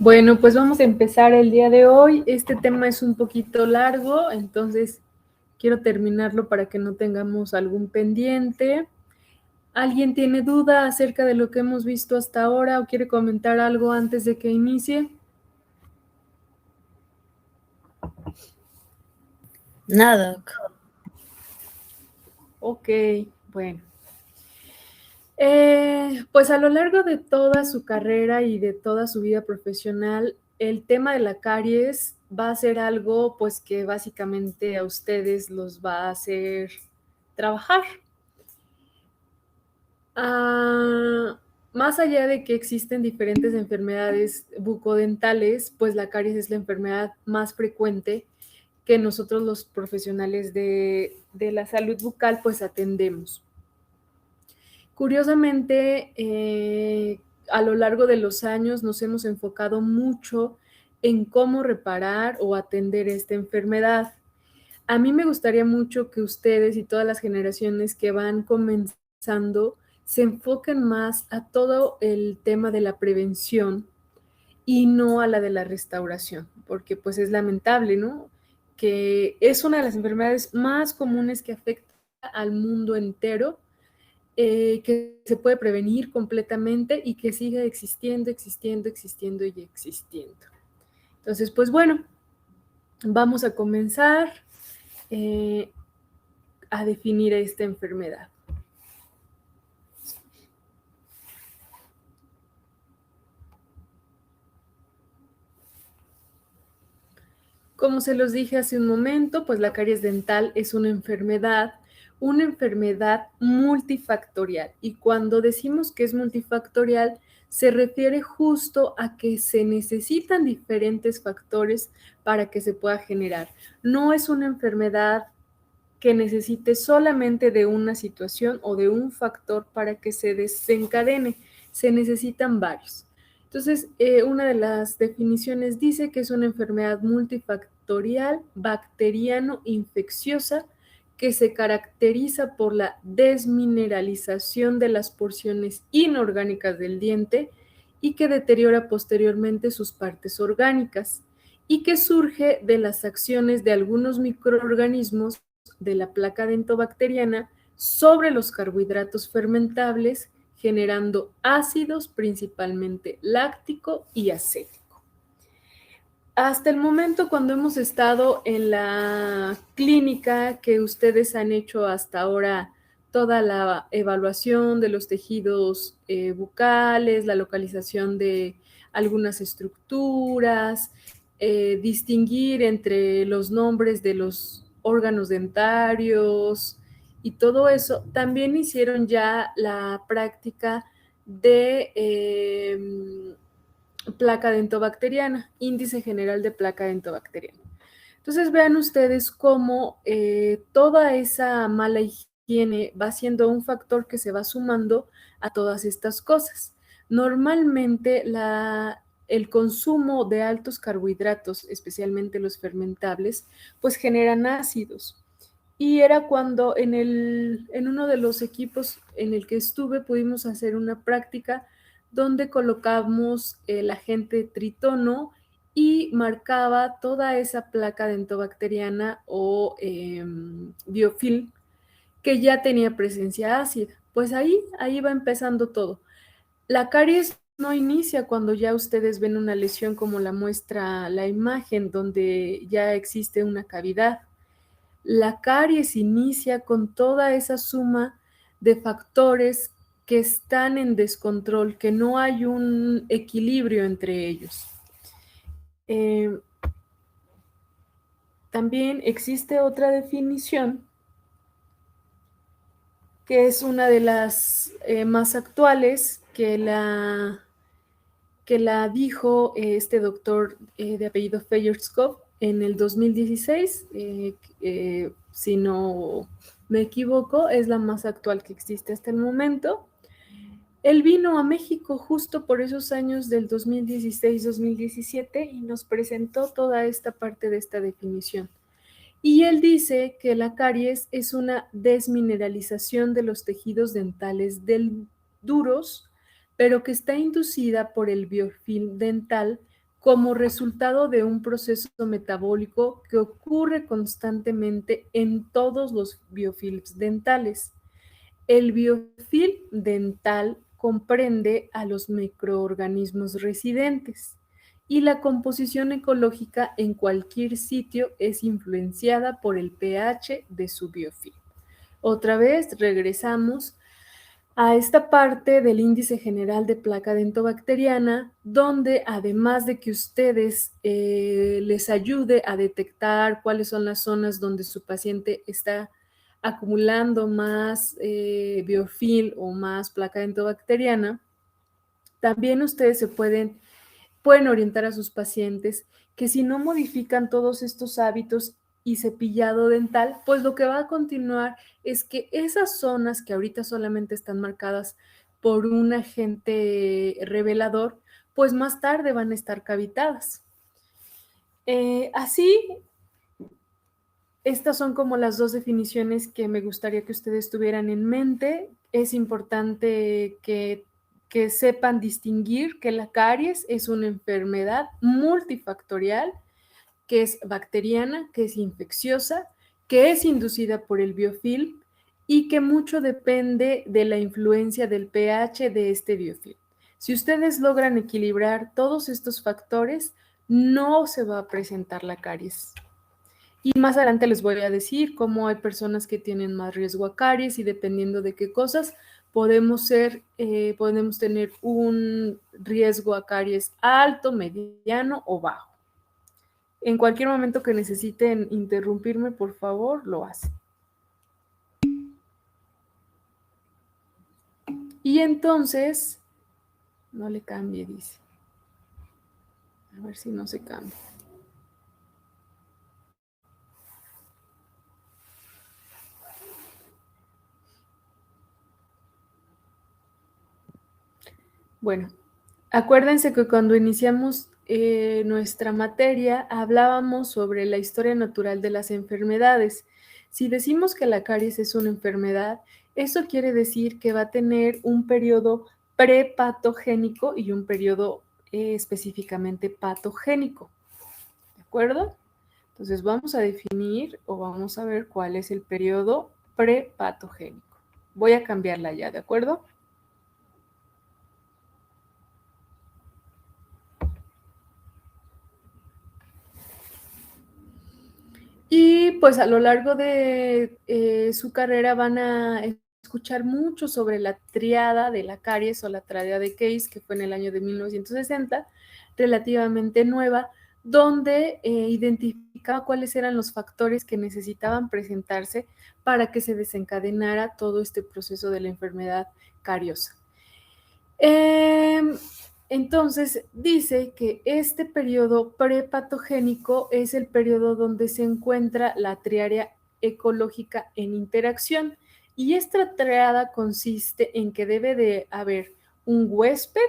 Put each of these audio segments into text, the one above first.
Bueno, pues vamos a empezar el día de hoy. Este tema es un poquito largo, entonces quiero terminarlo para que no tengamos algún pendiente. ¿Alguien tiene duda acerca de lo que hemos visto hasta ahora o quiere comentar algo antes de que inicie? Nada, Doc. Ok, bueno. Pues a lo largo de toda su carrera y de toda su vida profesional, el tema de la caries va a ser algo pues que básicamente a ustedes los va a hacer trabajar. Más allá de que existen diferentes enfermedades bucodentales, pues la caries es la enfermedad más frecuente que nosotros los profesionales de la salud bucal pues atendemos. Curiosamente, a lo largo de los años nos hemos enfocado mucho en cómo reparar o atender esta enfermedad. A mí me gustaría mucho que ustedes y todas las generaciones que van comenzando se enfoquen más a todo el tema de la prevención y no a la de la restauración, porque pues es lamentable, ¿no? Que es una de las enfermedades más comunes que afecta al mundo entero, que se puede prevenir completamente y que sigue existiendo, existiendo y existiendo. Entonces, pues bueno, vamos a comenzar a definir esta enfermedad. Como se los dije hace un momento, pues la caries dental es una enfermedad multifactorial. Y cuando decimos que es multifactorial, se refiere justo a que se necesitan diferentes factores para que se pueda generar. No es una enfermedad que necesite solamente de una situación o de un factor para que se desencadene. Se necesitan varios. Entonces, una de las definiciones dice que es una enfermedad multifactorial, bacteriano-infecciosa, que se caracteriza por la desmineralización de las porciones inorgánicas del diente y que deteriora posteriormente sus partes orgánicas y que surge de las acciones de algunos microorganismos de la placa dentobacteriana sobre los carbohidratos fermentables, generando ácidos principalmente láctico y acético. Hasta el momento, cuando hemos estado en la clínica que ustedes han hecho hasta ahora, toda la evaluación de los tejidos bucales, la localización de algunas estructuras, distinguir entre los nombres de los órganos dentarios y todo eso, también hicieron ya la práctica de placa dentobacteriana, índice general de placa dentobacteriana. Entonces vean ustedes cómo toda esa mala higiene va siendo un factor que se va sumando a todas estas cosas. Normalmente el consumo de altos carbohidratos, especialmente los fermentables, pues generan ácidos. Y era cuando en uno de los equipos en el que estuve pudimos hacer una práctica donde colocamos el agente tritono y marcaba toda esa placa dentobacteriana o biofilm que ya tenía presencia ácida. Pues ahí va empezando todo. La caries no inicia cuando ya ustedes ven una lesión como la muestra la imagen, donde ya existe una cavidad. La caries inicia con toda esa suma de factores que están en descontrol, que no hay un equilibrio entre ellos. También existe otra definición que es una de las más actuales, que la dijo este doctor de apellido Feyerskov en el 2016, si no me equivoco, es la más actual que existe hasta el momento. Él vino a México justo por esos años del 2016-2017 y nos presentó toda esta parte de esta definición. Y él dice que la caries es una desmineralización de los tejidos dentales duros, pero que está inducida por el biofilm dental como resultado de un proceso metabólico que ocurre constantemente en todos los biofilms dentales. El biofilm dental comprende a los microorganismos residentes y la composición ecológica en cualquier sitio es influenciada por el pH de su biofilm. Otra vez regresamos a esta parte del índice general de placa dentobacteriana, donde además de que ustedes les ayude a detectar cuáles son las zonas donde su paciente está acumulando más biofilm o más placa dentobacteriana, también ustedes pueden orientar a sus pacientes que si no modifican todos estos hábitos y cepillado dental, pues lo que va a continuar es que esas zonas que ahorita solamente están marcadas por un agente revelador, pues más tarde van a estar cavitadas. Así, estas son como las dos definiciones que me gustaría que ustedes tuvieran en mente. Es importante que sepan distinguir que la caries es una enfermedad multifactorial, que es bacteriana, que es infecciosa, que es inducida por el biofilm y que mucho depende de la influencia del pH de este biofilm. Si ustedes logran equilibrar todos estos factores, no se va a presentar la caries. Y más adelante les voy a decir cómo hay personas que tienen más riesgo a caries y dependiendo de qué cosas podemos tener un riesgo a caries alto, mediano o bajo. En cualquier momento que necesiten interrumpirme, por favor, lo hacen. Y entonces, no le cambie, dice. A ver si no se cambia. Bueno, acuérdense que cuando iniciamos nuestra materia hablábamos sobre la historia natural de las enfermedades. Si decimos que la caries es una enfermedad, eso quiere decir que va a tener un periodo prepatogénico y un periodo específicamente patogénico. ¿De acuerdo? Entonces vamos a definir o vamos a ver cuál es el periodo prepatogénico. Voy a cambiarla ya, ¿de acuerdo? Y pues a lo largo de su carrera van a escuchar mucho sobre la triada de la caries o la triada de Case, que fue en el año de 1960, relativamente nueva, donde identificaba cuáles eran los factores que necesitaban presentarse para que se desencadenara todo este proceso de la enfermedad cariosa. Entonces, dice que este periodo prepatogénico es el periodo donde se encuentra la triada ecológica en interacción y esta triada consiste en que debe de haber un huésped,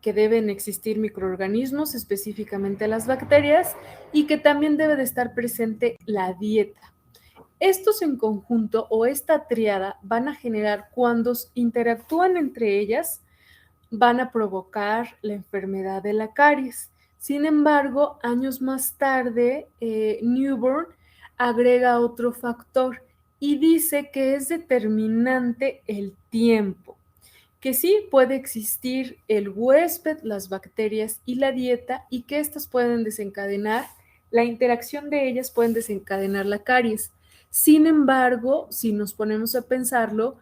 que deben existir microorganismos, específicamente las bacterias, y que también debe de estar presente la dieta. Estos en conjunto o esta triada van a generar cuando interactúan entre ellas, van a provocar la enfermedad de la caries. Sin embargo, años más tarde, Newborn agrega otro factor y dice que es determinante el tiempo, que sí puede existir el huésped, las bacterias y la dieta y que estas pueden desencadenar, la interacción de ellas pueden desencadenar la caries. Sin embargo, si nos ponemos a pensarlo,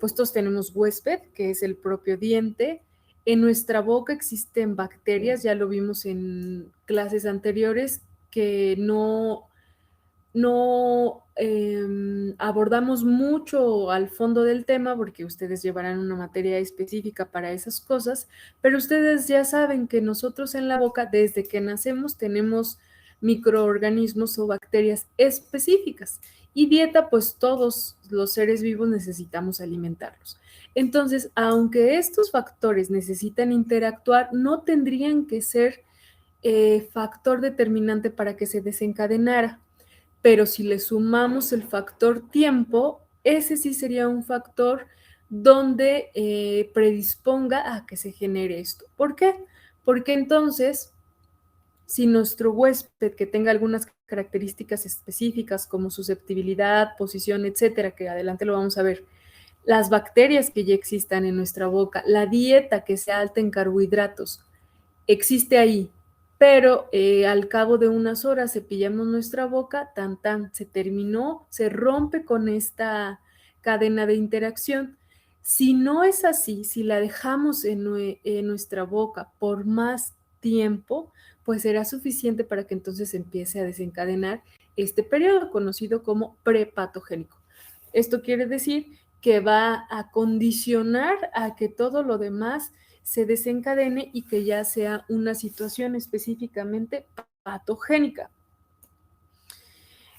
pues todos tenemos huésped, que es el propio diente. En nuestra boca existen bacterias, ya lo vimos en clases anteriores, que no abordamos mucho al fondo del tema porque ustedes llevarán una materia específica para esas cosas, pero ustedes ya saben que nosotros en la boca, desde que nacemos, tenemos microorganismos o bacterias específicas y dieta, pues todos los seres vivos necesitamos alimentarlos. Entonces, aunque estos factores necesitan interactuar, no tendrían que ser factor determinante para que se desencadenara. Pero si le sumamos el factor tiempo, ese sí sería un factor donde predisponga a que se genere esto. ¿Por qué? porque entonces, si nuestro huésped que tenga algunas características específicas como susceptibilidad, posición, etcétera, que adelante lo vamos a ver, las bacterias que ya existan en nuestra boca, la dieta que sea alta en carbohidratos, existe ahí, pero al cabo de unas horas cepillamos nuestra boca, se terminó, se rompe con esta cadena de interacción. Si no es así, si la dejamos en nuestra boca por más tiempo, pues será suficiente para que entonces empiece a desencadenar este periodo conocido como prepatogénico. Esto quiere decir que va a condicionar a que todo lo demás se desencadene y que ya sea una situación específicamente patogénica.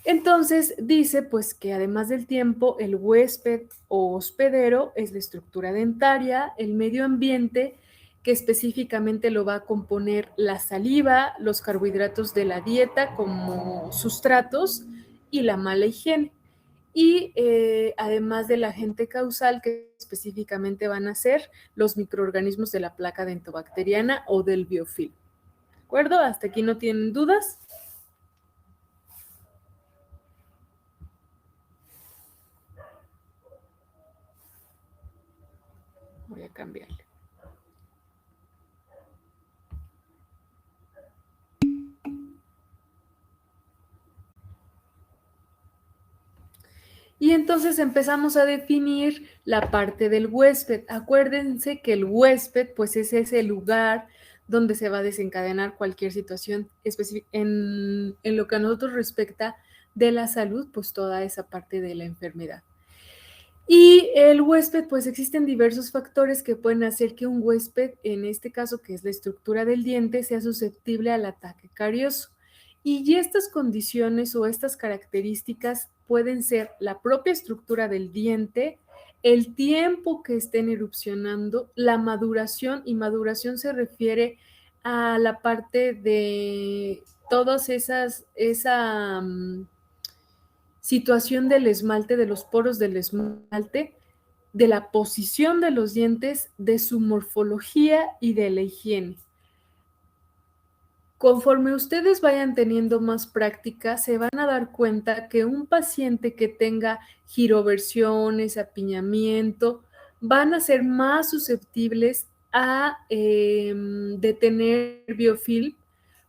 Entonces dice pues que además del tiempo, el huésped o hospedero es la estructura dentaria, el medio ambiente, que específicamente lo va a componer la saliva, los carbohidratos de la dieta como sustratos y la mala higiene. Y además del agente causal que específicamente van a ser los microorganismos de la placa dentobacteriana o del biofilm. ¿De acuerdo? ¿Hasta aquí no tienen dudas? Voy a cambiarle. Y entonces empezamos a definir la parte del huésped. Acuérdense que el huésped, pues es ese lugar donde se va a desencadenar cualquier situación específica en lo que a nosotros respecta de la salud, pues toda esa parte de la enfermedad. Y el huésped, pues existen diversos factores que pueden hacer que un huésped, en este caso que es la estructura del diente, sea susceptible al ataque carioso. Y estas condiciones o estas características pueden ser la propia estructura del diente, el tiempo que estén erupcionando, la maduración, y maduración se refiere a la parte de todas esa situación del esmalte, de los poros del esmalte, de la posición de los dientes, de su morfología y de la higiene. Conforme ustedes vayan teniendo más práctica, se van a dar cuenta que un paciente que tenga giroversiones, apiñamiento, van a ser más susceptibles a de tener biofilm,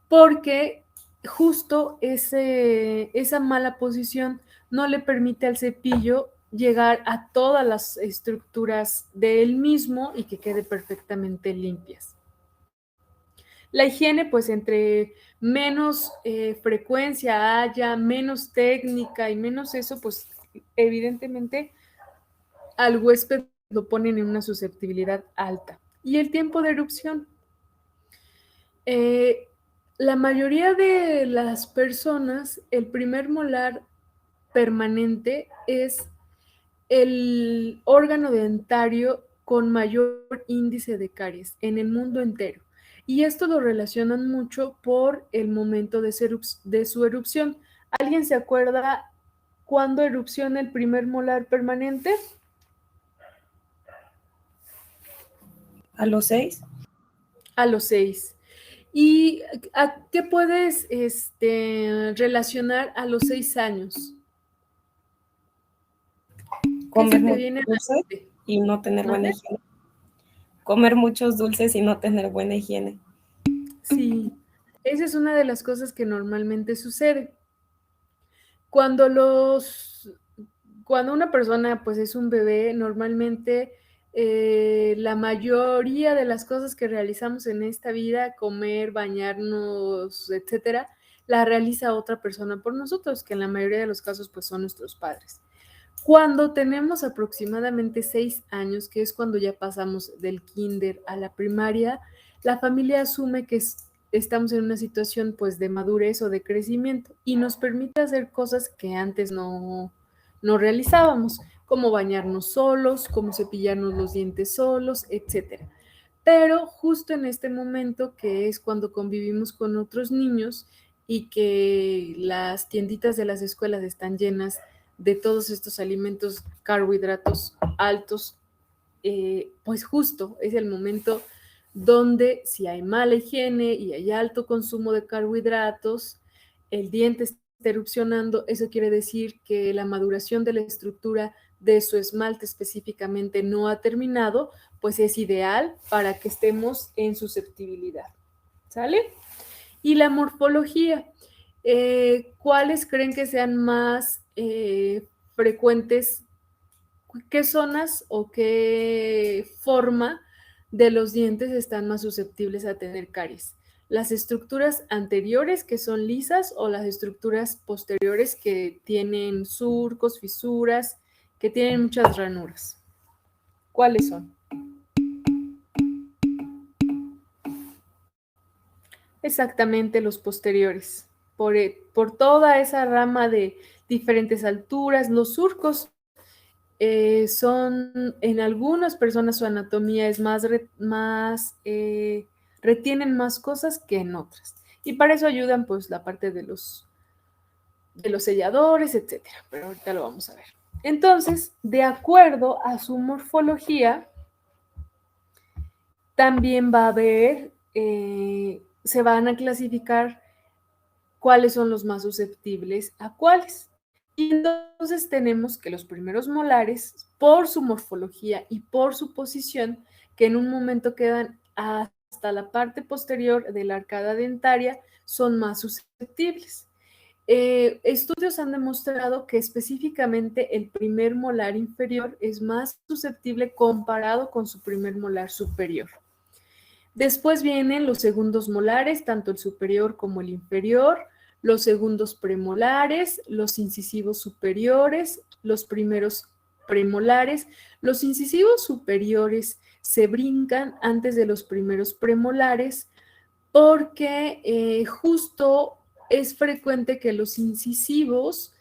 porque justo esa mala posición no le permite al cepillo llegar a todas las estructuras del mismo y que quede perfectamente limpias. La higiene, pues entre menos frecuencia haya, menos técnica y menos eso, pues evidentemente al huésped lo ponen en una susceptibilidad alta. Y el tiempo de erupción. La mayoría de las personas, el primer molar permanente es el órgano dentario con mayor índice de caries en el mundo entero. Y esto lo relacionan mucho por el momento de su erupción. ¿Alguien se acuerda cuándo erupciona el primer molar permanente? ¿A los 6? A los 6. ¿Y a qué puedes relacionar a los 6 años? Comer muchos dulces y no tener buena higiene. Comer muchos dulces y no tener buena higiene. Sí, esa es una de las cosas que normalmente sucede. Cuando una persona pues es un bebé, normalmente la mayoría de las cosas que realizamos en esta vida, comer, bañarnos, etcétera, la realiza otra persona por nosotros, que en la mayoría de los casos pues son nuestros padres. Cuando tenemos aproximadamente 6 años, que es cuando ya pasamos del kinder a la primaria, la familia asume que estamos en una situación pues de madurez o de crecimiento y nos permite hacer cosas que antes no realizábamos, como bañarnos solos, como cepillarnos los dientes solos, etcétera. Pero justo en este momento, que es cuando convivimos con otros niños y que las tienditas de las escuelas están llenas de todos estos alimentos, carbohidratos altos, pues justo es el momento donde si hay mala higiene y hay alto consumo de carbohidratos, el diente está erupcionando. Eso quiere decir que la maduración de la estructura de su esmalte específicamente no ha terminado, pues es ideal para que estemos en susceptibilidad. ¿Sale? Y la morfología. ¿Cuáles creen que sean más frecuentes? ¿Qué zonas o qué forma de los dientes están más susceptibles a tener caries? ¿Las estructuras anteriores, que son lisas, o las estructuras posteriores que tienen surcos, fisuras, que tienen muchas ranuras? ¿Cuáles son? Exactamente los posteriores. Por toda esa rama de diferentes alturas, los surcos son, en algunas personas su anatomía es retienen más cosas que en otras. Y para eso ayudan pues la parte de los selladores, etcétera. Pero ahorita lo vamos a ver. Entonces, de acuerdo a su morfología, también va a haber, se van a clasificar cuáles son los más susceptibles a cuáles. Y entonces tenemos que los primeros molares, por su morfología y por su posición, que en un momento quedan hasta la parte posterior de la arcada dentaria, son más susceptibles. Estudios han demostrado que específicamente el primer molar inferior es más susceptible comparado con su primer molar superior. Después vienen los segundos molares, tanto el superior como el inferior, los segundos premolares, los incisivos superiores, los primeros premolares. Los incisivos superiores se brincan antes de los primeros premolares porque justo es frecuente que los incisivos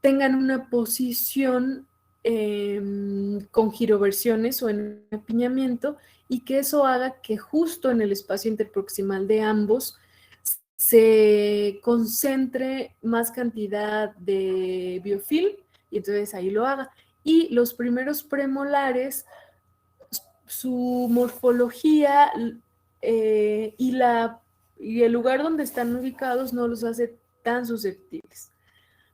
tengan una posición con giroversiones o en apiñamiento, y que eso haga que justo en el espacio interproximal de ambos se concentre más cantidad de biofilm, y entonces ahí lo haga. Y los primeros premolares, su morfología y el lugar donde están ubicados no los hace tan susceptibles.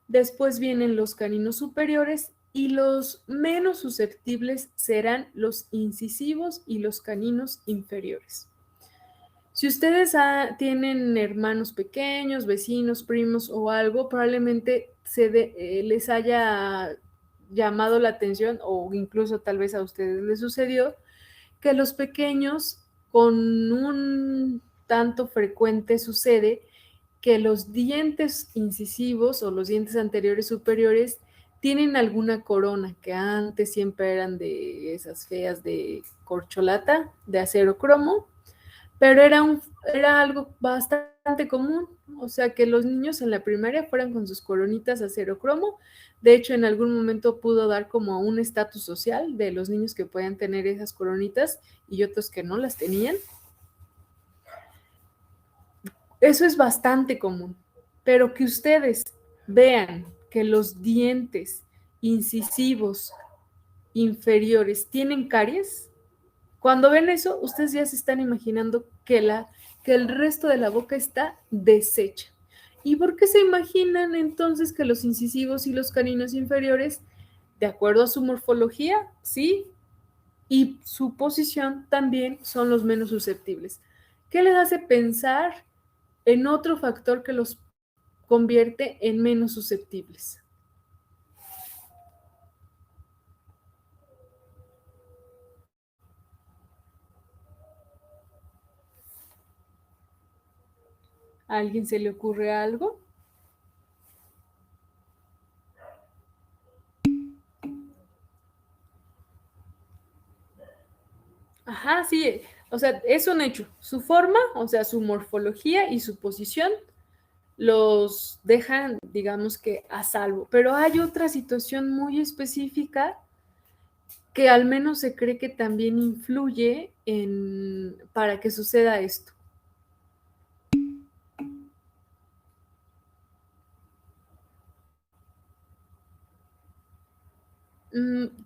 Después vienen los caninos superiores, y los menos susceptibles serán los incisivos y los caninos inferiores. Si ustedes tienen hermanos pequeños, vecinos, primos o algo, probablemente les haya llamado la atención, o incluso tal vez a ustedes les sucedió, que los pequeños con un tanto frecuente sucede que los dientes incisivos o los dientes anteriores superiores tienen alguna corona, que antes siempre eran de esas feas de corcholata, de acero cromo, pero era algo bastante común. O sea, que los niños en la primaria fueran con sus coronitas acero cromo. De hecho, en algún momento pudo dar como un estatus social de los niños que podían tener esas coronitas y otros que no las tenían. Eso es bastante común, pero que ustedes vean que los dientes incisivos inferiores tienen caries, cuando ven eso, ustedes ya se están imaginando que el resto de la boca está deshecha. ¿Y por qué se imaginan entonces que los incisivos y los caninos inferiores, de acuerdo a su morfología, sí, y su posición, también son los menos susceptibles? ¿Qué les hace pensar en otro factor que los convierte en menos susceptibles? ¿A alguien se le ocurre algo? Ajá, sí, o sea, es un hecho. Su forma, o sea, su morfología y su posición los dejan, digamos que a salvo. Pero hay otra situación muy específica que al menos se cree que también influye para que suceda esto.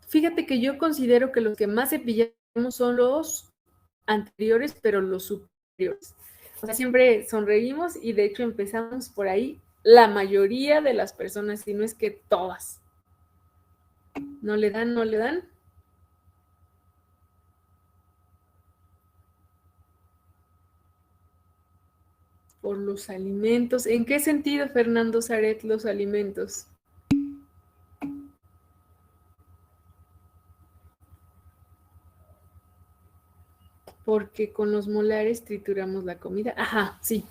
Fíjate que yo considero que los que más cepillamos son los anteriores, pero los superiores. O sea, siempre sonreímos y de hecho empezamos por ahí la mayoría de las personas, si no es que todas. ¿No le dan? ¿No le dan? Por los alimentos. ¿En qué sentido, Fernando Zaret, los alimentos? Porque con los molares trituramos la comida. Ajá, sí.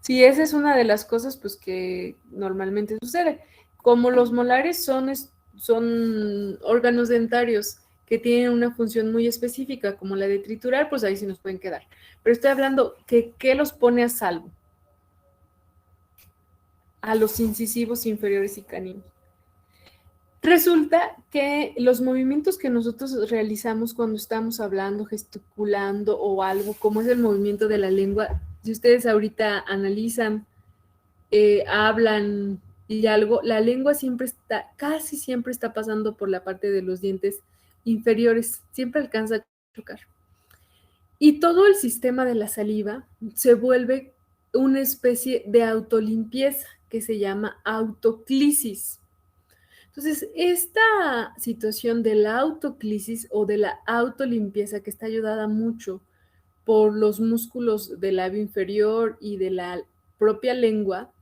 Sí, esa es una de las cosas pues que normalmente sucede. Como los molares son órganos dentarios que tienen una función muy específica, como la de triturar, pues ahí sí nos pueden quedar. Pero estoy hablando que ¿qué los pone a salvo? A los incisivos inferiores y caninos. Resulta que los movimientos que nosotros realizamos cuando estamos hablando, gesticulando o algo, como es el movimiento de la lengua, si ustedes ahorita analizan, hablan y algo, la lengua casi siempre está pasando por la parte de los dientes inferiores, siempre alcanza a chocar. Y todo el sistema de la saliva se vuelve una especie de autolimpieza que se llama autoclisis. Entonces, esta situación de la autoclisis o de la autolimpieza, que está ayudada mucho por los músculos del labio inferior y de la propia lengua,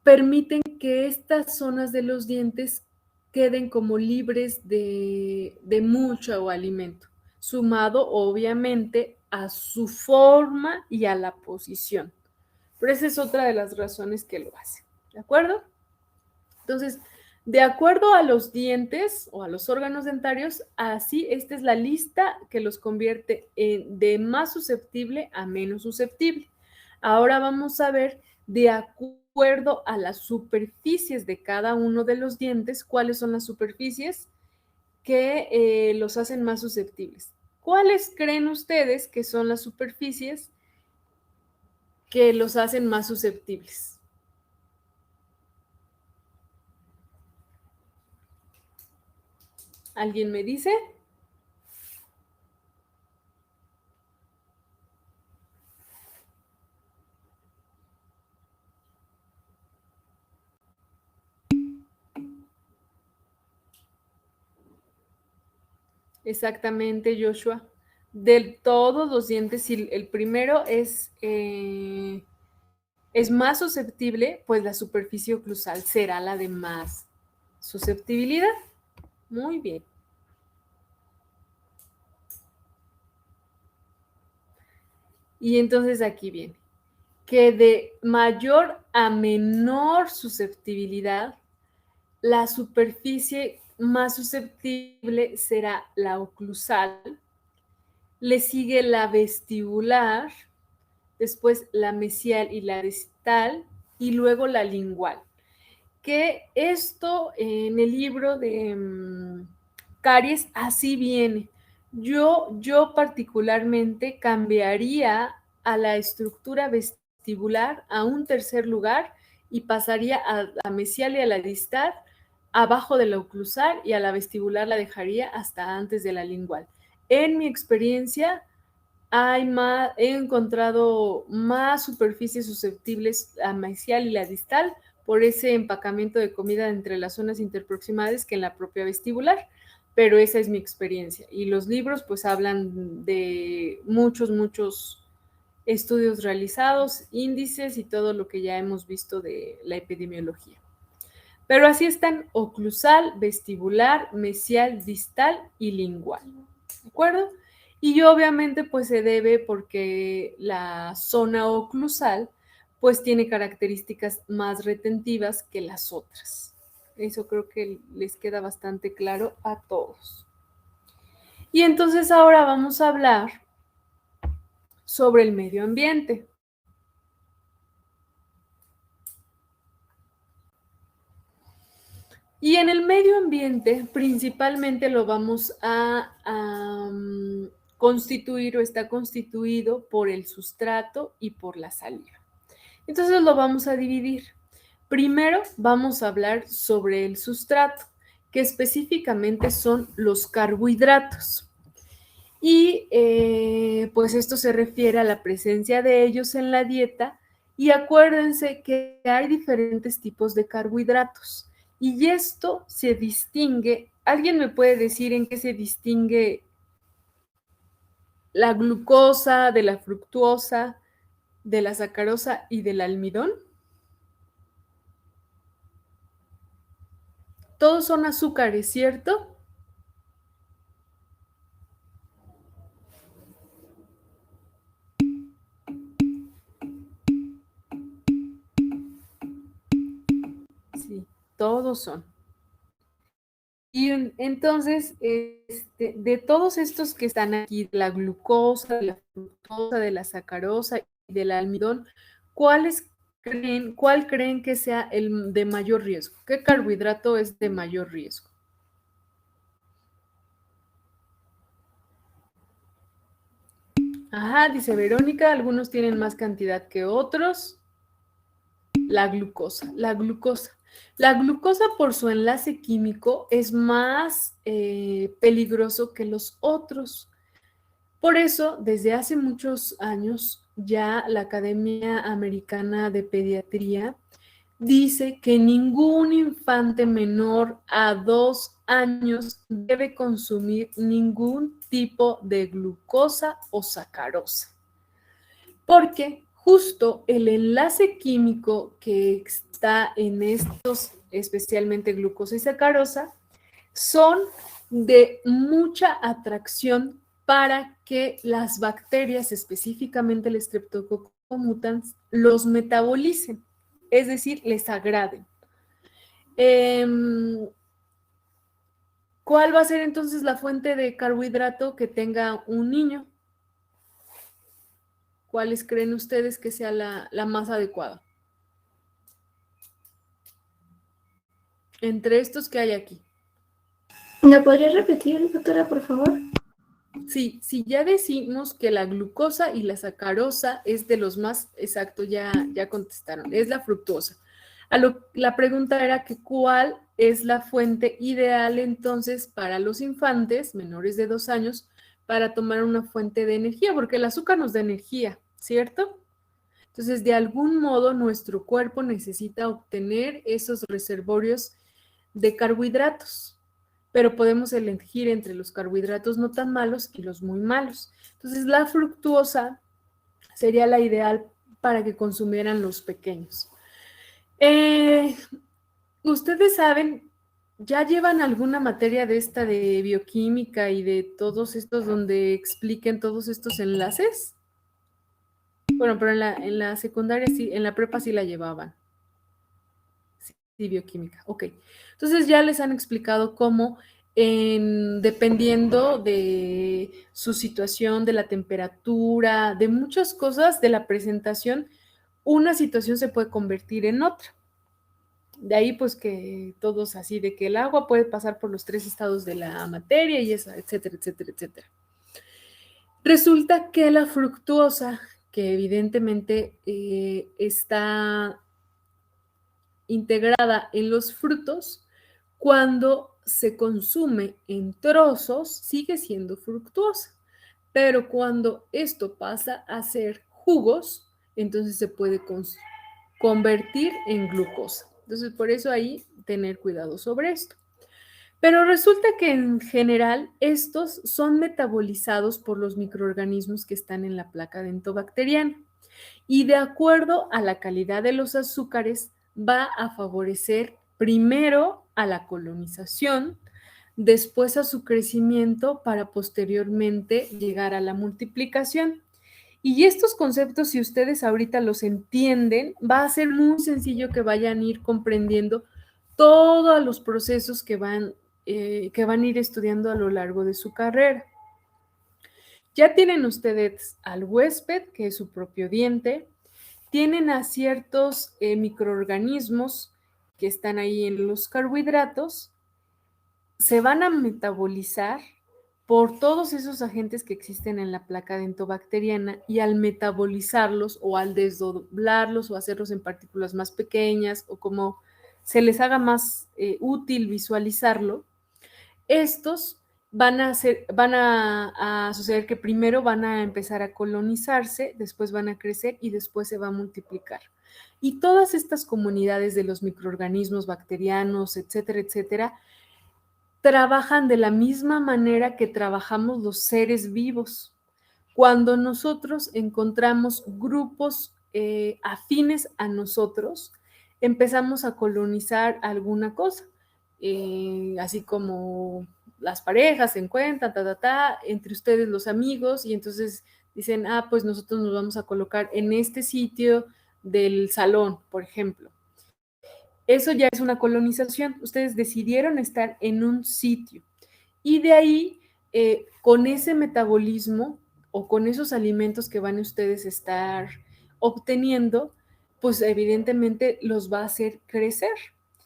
permiten que estas zonas de los dientes queden como libres de mucho alimento, sumado obviamente a su forma y a la posición. Pero esa es otra de las razones que lo hace, ¿de acuerdo? Entonces, de acuerdo a los dientes o a los órganos dentarios, así esta es la lista que los convierte de más susceptible a menos susceptible. Ahora vamos a ver de acuerdo a las superficies de cada uno de los dientes, cuáles son las superficies que los hacen más susceptibles. ¿Cuáles creen ustedes que son las superficies que los hacen más susceptibles? ¿Alguien me dice? Exactamente, Joshua. De todos los dientes, si el primero es más susceptible, pues la superficie oclusal será la de más susceptibilidad. Muy bien. Y entonces aquí viene, que de mayor a menor susceptibilidad, la superficie más susceptible será la oclusal, le sigue la vestibular, después la mesial y la distal, y luego la lingual. Que esto en el libro de caries así viene. Yo particularmente cambiaría a la estructura vestibular a un tercer lugar y pasaría a la mesial y a la distal abajo de la oclusal, y a la vestibular la dejaría hasta antes de la lingual. En mi experiencia, he encontrado más superficies susceptibles a mesial y la distal por ese empacamiento de comida entre las zonas interproximales que en la propia vestibular, pero esa es mi experiencia. Y los libros pues hablan de muchos estudios realizados, índices y todo lo que ya hemos visto de la epidemiología. Pero así están oclusal, vestibular, mesial, distal y lingual. ¿De acuerdo? Y obviamente pues se debe porque la zona oclusal pues tiene características más retentivas que las otras. Eso creo que les queda bastante claro a todos. Y entonces ahora vamos a hablar sobre el medio ambiente. Y en el medio ambiente principalmente lo vamos a constituir o está constituido por el sustrato y por la saliva. Entonces lo vamos a dividir. Primero vamos a hablar sobre el sustrato, que específicamente son los carbohidratos. Y pues esto se refiere a la presencia de ellos en la dieta. Y acuérdense que hay diferentes tipos de carbohidratos. Y esto se distingue. ¿Alguien me puede decir en qué se distingue la glucosa de la fructuosa, de la sacarosa y del almidón? Todos son azúcares, ¿cierto? Sí, todos son. Y entonces, de todos estos que están aquí, la glucosa, de la fructosa, de la sacarosa y del almidón, cuál creen que sea el de mayor riesgo? ¿Qué carbohidrato es de mayor riesgo? Ajá, dice Verónica, algunos tienen más cantidad que otros. La glucosa. La glucosa por su enlace químico es más peligroso que los otros. Por eso, desde hace muchos años, ya la Academia Americana de Pediatría dice que ningún infante menor a 2 años debe consumir ningún tipo de glucosa o sacarosa, porque justo el enlace químico que está en estos, especialmente glucosa y sacarosa, son de mucha atracción para que las bacterias, específicamente el Streptococcus mutans, los metabolicen, es decir, les agraden. ¿Cuál va a ser entonces la fuente de carbohidrato que tenga un niño? ¿Cuáles creen ustedes que sea la más adecuada? Entre estos que hay aquí. ¿Me podría repetir, doctora, por favor? Sí, si ya decimos que la glucosa y la sacarosa es de los más exactos, ya contestaron, es la fructosa. La pregunta era que cuál es la fuente ideal entonces para los infantes menores de 2 años para tomar una fuente de energía, porque el azúcar nos da energía, ¿cierto? Entonces, de algún modo, nuestro cuerpo necesita obtener esos reservorios de carbohidratos, pero podemos elegir entre los carbohidratos no tan malos y los muy malos. Entonces, la fructuosa sería la ideal para que consumieran los pequeños. Ustedes saben, ¿ya llevan alguna materia de esta de bioquímica y de todos estos donde expliquen todos estos enlaces? Bueno, pero en la secundaria sí, en la prepa sí la llevaban. Sí, bioquímica, ok. Entonces ya les han explicado cómo, dependiendo de su situación, de la temperatura, de muchas cosas, de la presentación, una situación se puede convertir en otra. De ahí, pues, que todos así, de que el agua puede pasar por los 3 estados de la materia y eso, etcétera, etcétera, etcétera. Resulta que la fructuosa, que evidentemente está integrada en los frutos, cuando se consume en trozos, sigue siendo fructuosa. Pero cuando esto pasa a ser jugos, entonces se puede convertir en glucosa. Entonces, por eso ahí tener cuidado sobre esto. Pero resulta que en general estos son metabolizados por los microorganismos que están en la placa dentobacteriana. Y de acuerdo a la calidad de los azúcares, va a favorecer primero a la colonización, después a su crecimiento para posteriormente llegar a la multiplicación. Y estos conceptos, si ustedes ahorita los entienden, va a ser muy sencillo que vayan a ir comprendiendo todos los procesos que van a ir estudiando a lo largo de su carrera. Ya tienen ustedes al huésped, que es su propio diente, tienen a ciertos microorganismos que están ahí en los carbohidratos, se van a metabolizar por todos esos agentes que existen en la placa dentobacteriana, y al metabolizarlos o al desdoblarlos o hacerlos en partículas más pequeñas o como se les haga más útil visualizarlo, estos van a suceder que primero van a empezar a colonizarse, después van a crecer y después se va a multiplicar. Y todas estas comunidades de los microorganismos bacterianos, etcétera, etcétera, trabajan de la misma manera que trabajamos los seres vivos. Cuando nosotros encontramos grupos afines a nosotros, empezamos a colonizar alguna cosa, así como las parejas se encuentran, entre ustedes los amigos, y entonces dicen, pues nosotros nos vamos a colocar en este sitio del salón, por ejemplo. Eso ya es una colonización. Ustedes decidieron estar en un sitio y de ahí, con ese metabolismo o con esos alimentos que van a ustedes estar obteniendo, pues evidentemente los va a hacer crecer.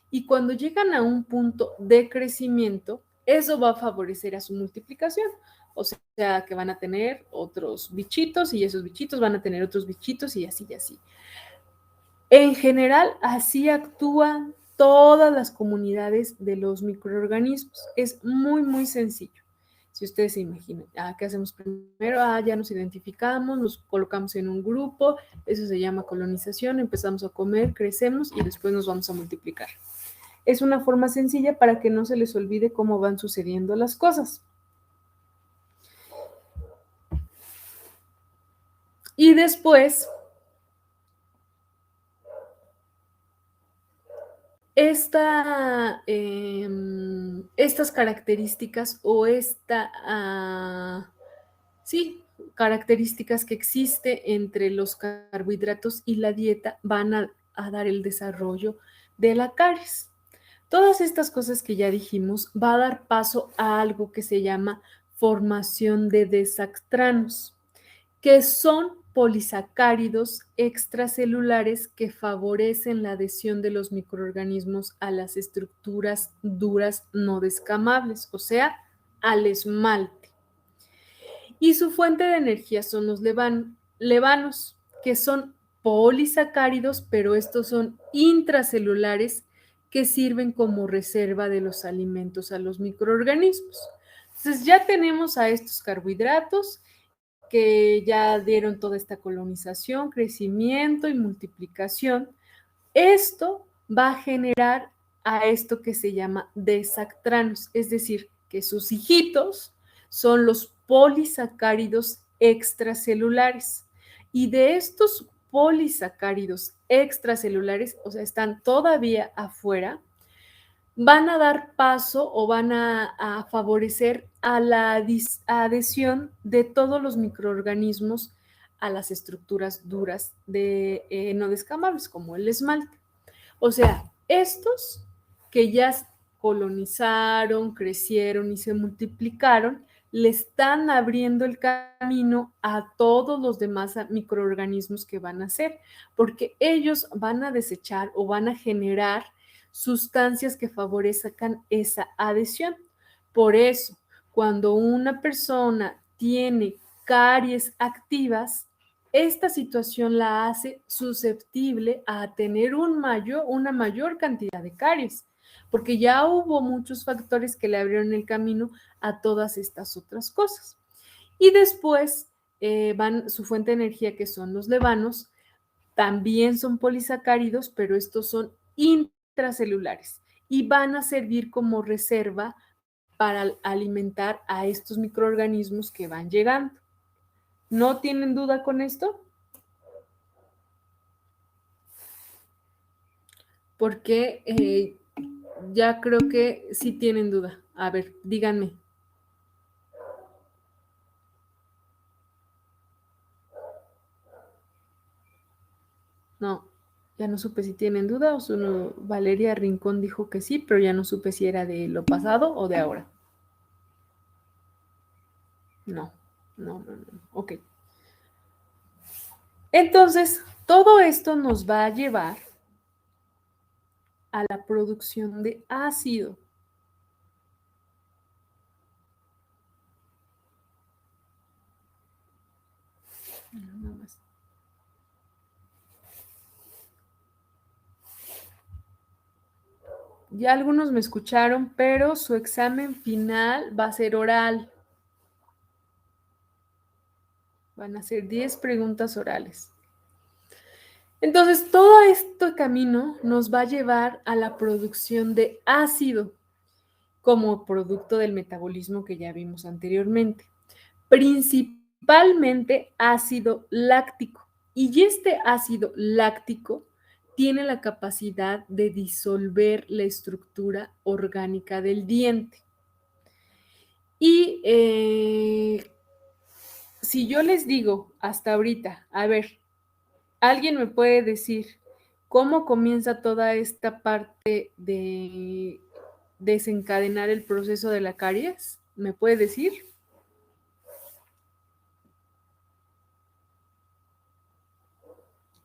Y cuando llegan a un punto de crecimiento, eso va a favorecer a su multiplicación. O sea, que van a tener otros bichitos y esos bichitos van a tener otros bichitos y así y así. En general, así actúan todas las comunidades de los microorganismos. Es muy, muy sencillo. Si ustedes se imaginan, ¿qué hacemos primero? Ya nos identificamos, nos colocamos en un grupo, eso se llama colonización, empezamos a comer, crecemos y después nos vamos a multiplicar. Es una forma sencilla para que no se les olvide cómo van sucediendo las cosas. Y después, estas características o características que existe entre los carbohidratos y la dieta van a dar el desarrollo de la caries. Todas estas cosas que ya dijimos va a dar paso a algo que se llama formación de desaxtranos, que son polisacáridos extracelulares que favorecen la adhesión de los microorganismos a las estructuras duras no descamables, o sea, al esmalte. Y su fuente de energía son los levanos, que son polisacáridos, pero estos son intracelulares que sirven como reserva de los alimentos a los microorganismos. Entonces ya tenemos a estos carbohidratos que ya dieron toda esta colonización, crecimiento y multiplicación. Esto va a generar a esto que se llama desaxtranos, es decir, que sus hijitos son los polisacáridos extracelulares. Y de estos polisacáridos extracelulares, o sea, están todavía afuera, van a dar paso o van a favorecer a la adhesión de todos los microorganismos a las estructuras duras no descamables, como el esmalte. O sea, estos que ya colonizaron, crecieron y se multiplicaron, le están abriendo el camino a todos los demás microorganismos que van a hacer, porque ellos van a desechar o van a generar sustancias que favorezcan esa adhesión. Por eso, cuando una persona tiene caries activas, esta situación la hace susceptible a tener una mayor cantidad de caries, porque ya hubo muchos factores que le abrieron el camino a todas estas otras cosas. Y después su fuente de energía, que son los levanos, también son polisacáridos, pero estos son intracelulares y van a servir como reserva para alimentar a estos microorganismos que van llegando. ¿No tienen duda con esto? Porque ya creo que sí tienen duda. A ver, díganme. No, ya no supe si tienen duda o solo Valeria Rincón dijo que sí, pero ya no supe si era de lo pasado o de ahora. No. Ok. Entonces, todo esto nos va a llevar a la producción de ácido. Nada más. ya algunos me escucharon, pero su examen final va a ser oral. Van a ser 10 preguntas orales. Entonces, todo este camino nos va a llevar a la producción de ácido como producto del metabolismo que ya vimos anteriormente. Principalmente ácido láctico. Y este ácido láctico tiene la capacidad de disolver la estructura orgánica del diente. Y si yo les digo hasta ahorita, a ver, ¿alguien me puede decir cómo comienza toda esta parte de desencadenar el proceso de la caries? ¿Me puede decir?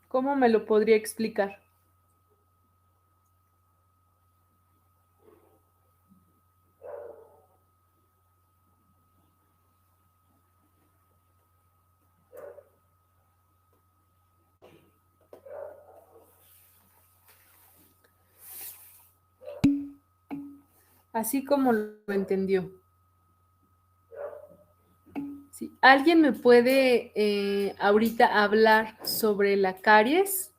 ¿Cómo me lo podría explicar? Así como lo entendió. Sí. ¿Alguien me puede ahorita hablar sobre la caries?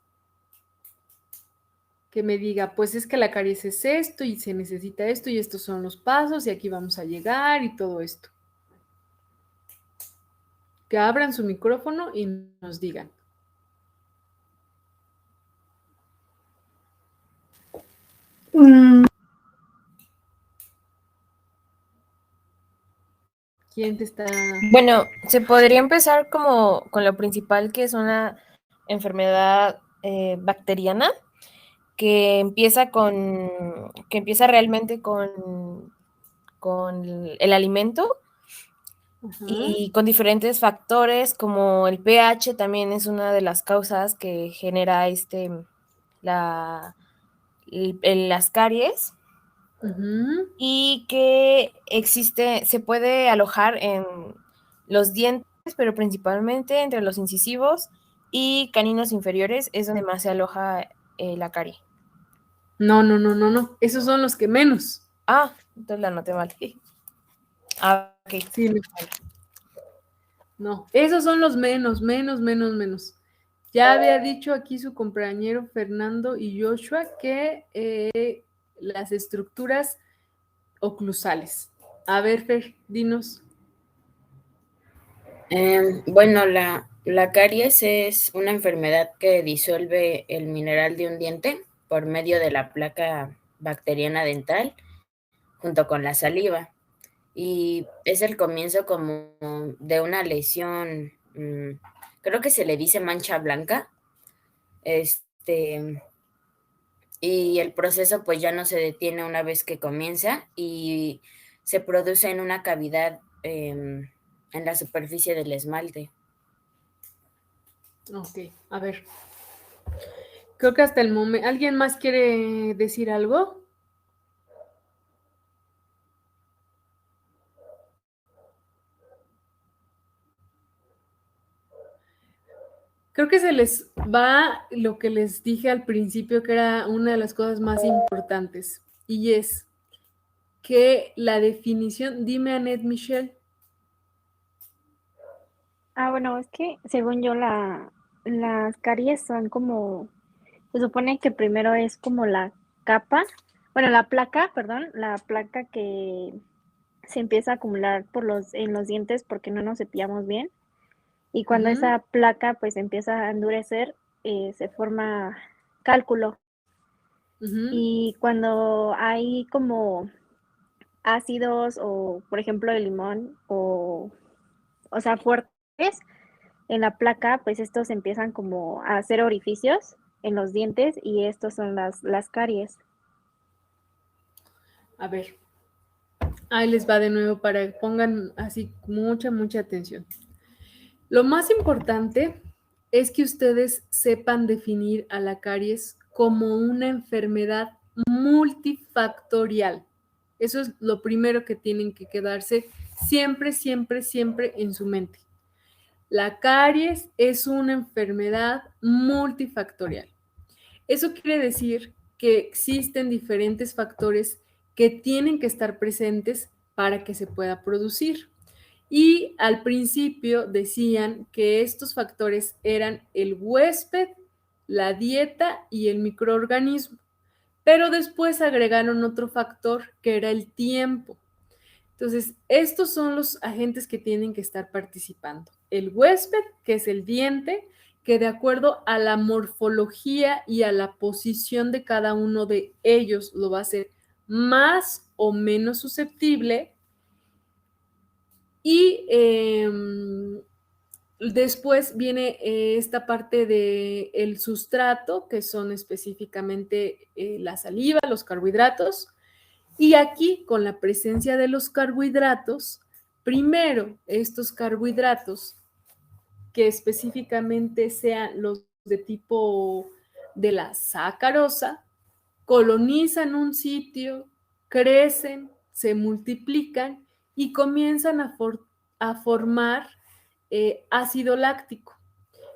Que me diga, pues es que la caries es esto y se necesita esto y estos son los pasos y aquí vamos a llegar y todo esto. Que abran su micrófono y nos digan. ¿Quién te está...? Bueno, se podría empezar como con lo principal, que es una enfermedad bacteriana, que empieza realmente con el alimento. Ajá. Y con diferentes factores, como el pH también es una de las causas que genera las caries. Uh-huh. Y que se puede alojar en los dientes, pero principalmente entre los incisivos y caninos inferiores es donde más se aloja la carie. No. Esos son los que menos. Ah, entonces la anoté mal. Ah, ok. Sí, no, esos son los menos. Ya había dicho aquí su compañero Fernando y Joshua que las estructuras oclusales. A ver, Fer, dinos. Bueno, la caries es una enfermedad que disuelve el mineral de un diente por medio de la placa bacteriana dental junto con la saliva. Y es el comienzo como de una lesión, creo que se le dice mancha blanca. Y el proceso pues ya no se detiene una vez que comienza y se produce en una cavidad en la superficie del esmalte. Ok, a ver. Creo que hasta el momento... ¿Alguien más quiere decir algo? Creo que se les va lo que les dije al principio, que era una de las cosas más importantes, y es que la definición... Dime, Annette Michelle. Bueno, es que según yo las caries son como, se supone que primero es como la capa, bueno, la placa que se empieza a acumular en los dientes porque no nos cepillamos bien. Y cuando esa placa pues empieza a endurecer, se forma cálculo. Y cuando hay como ácidos o, por ejemplo, el limón o sea, fuertes en la placa, pues estos empiezan como a hacer orificios en los dientes y estos son las caries. A ver, ahí les va de nuevo para que pongan así mucha atención. Lo más importante es que ustedes sepan definir a la caries como una enfermedad multifactorial. Eso es lo primero que tienen que quedarse siempre en su mente. La caries es una enfermedad multifactorial. Eso quiere decir que existen diferentes factores que tienen que estar presentes para que se pueda producir. Y al principio decían que estos factores eran el huésped, la dieta y el microorganismo, pero después agregaron otro factor que era el tiempo. Entonces, estos son los agentes que tienen que estar participando. El huésped, que es el diente, que de acuerdo a la morfología y a la posición de cada uno de ellos lo va a hacer más o menos susceptible. Y después viene esta parte del sustrato, que son específicamente la saliva, los carbohidratos. Y aquí, con la presencia de los carbohidratos, primero estos carbohidratos, que específicamente sean los de tipo de la sacarosa, colonizan un sitio, crecen, se multiplican y comienzan a formar ácido láctico,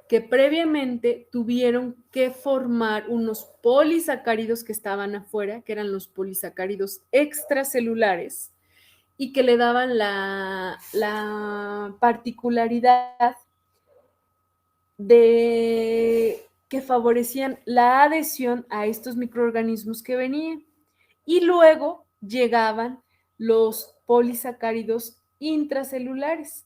que previamente tuvieron que formar unos polisacáridos que estaban afuera, que eran los polisacáridos extracelulares, y que le daban la particularidad de que favorecían la adhesión a estos microorganismos que venían. Y luego llegaban los polisacáridos intracelulares,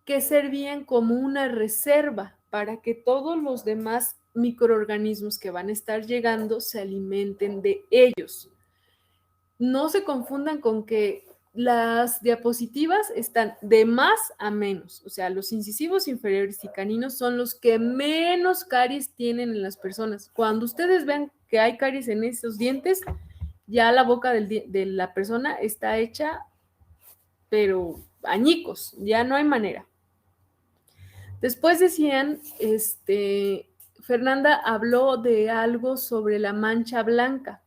que servían como una reserva para que todos los demás microorganismos que van a estar llegando se alimenten de ellos. No se confundan con que las diapositivas están de más a menos, o sea, los incisivos inferiores y caninos son los que menos caries tienen en las personas. Cuando ustedes vean que hay caries en esos dientes, ya la boca de la persona está hecha, pero añicos, ya no hay manera. Después decían, Fernanda habló de algo sobre la mancha blanca,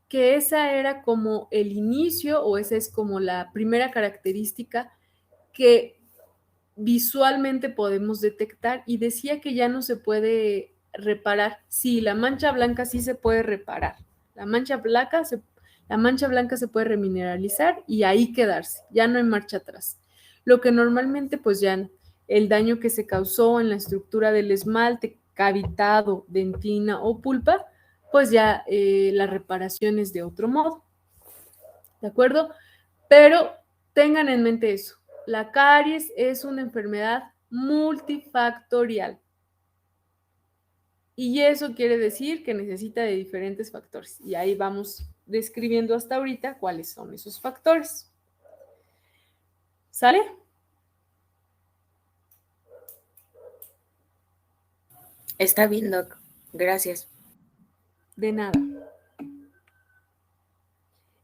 que esa era como el inicio, o esa es como la primera característica que visualmente podemos detectar, y decía que ya no se puede reparar. Sí, la mancha blanca sí se puede reparar. La mancha blanca se puede remineralizar y ahí quedarse, ya no hay marcha atrás. Lo que normalmente pues ya el daño que se causó en la estructura del esmalte, cavitado, dentina o pulpa, pues ya la reparación es de otro modo. ¿De acuerdo? Pero tengan en mente eso. La caries es una enfermedad multifactorial. Y eso quiere decir que necesita de diferentes factores. Y ahí vamos describiendo hasta ahorita cuáles son esos factores. ¿Sale? Está bien, Doc. Gracias. De nada.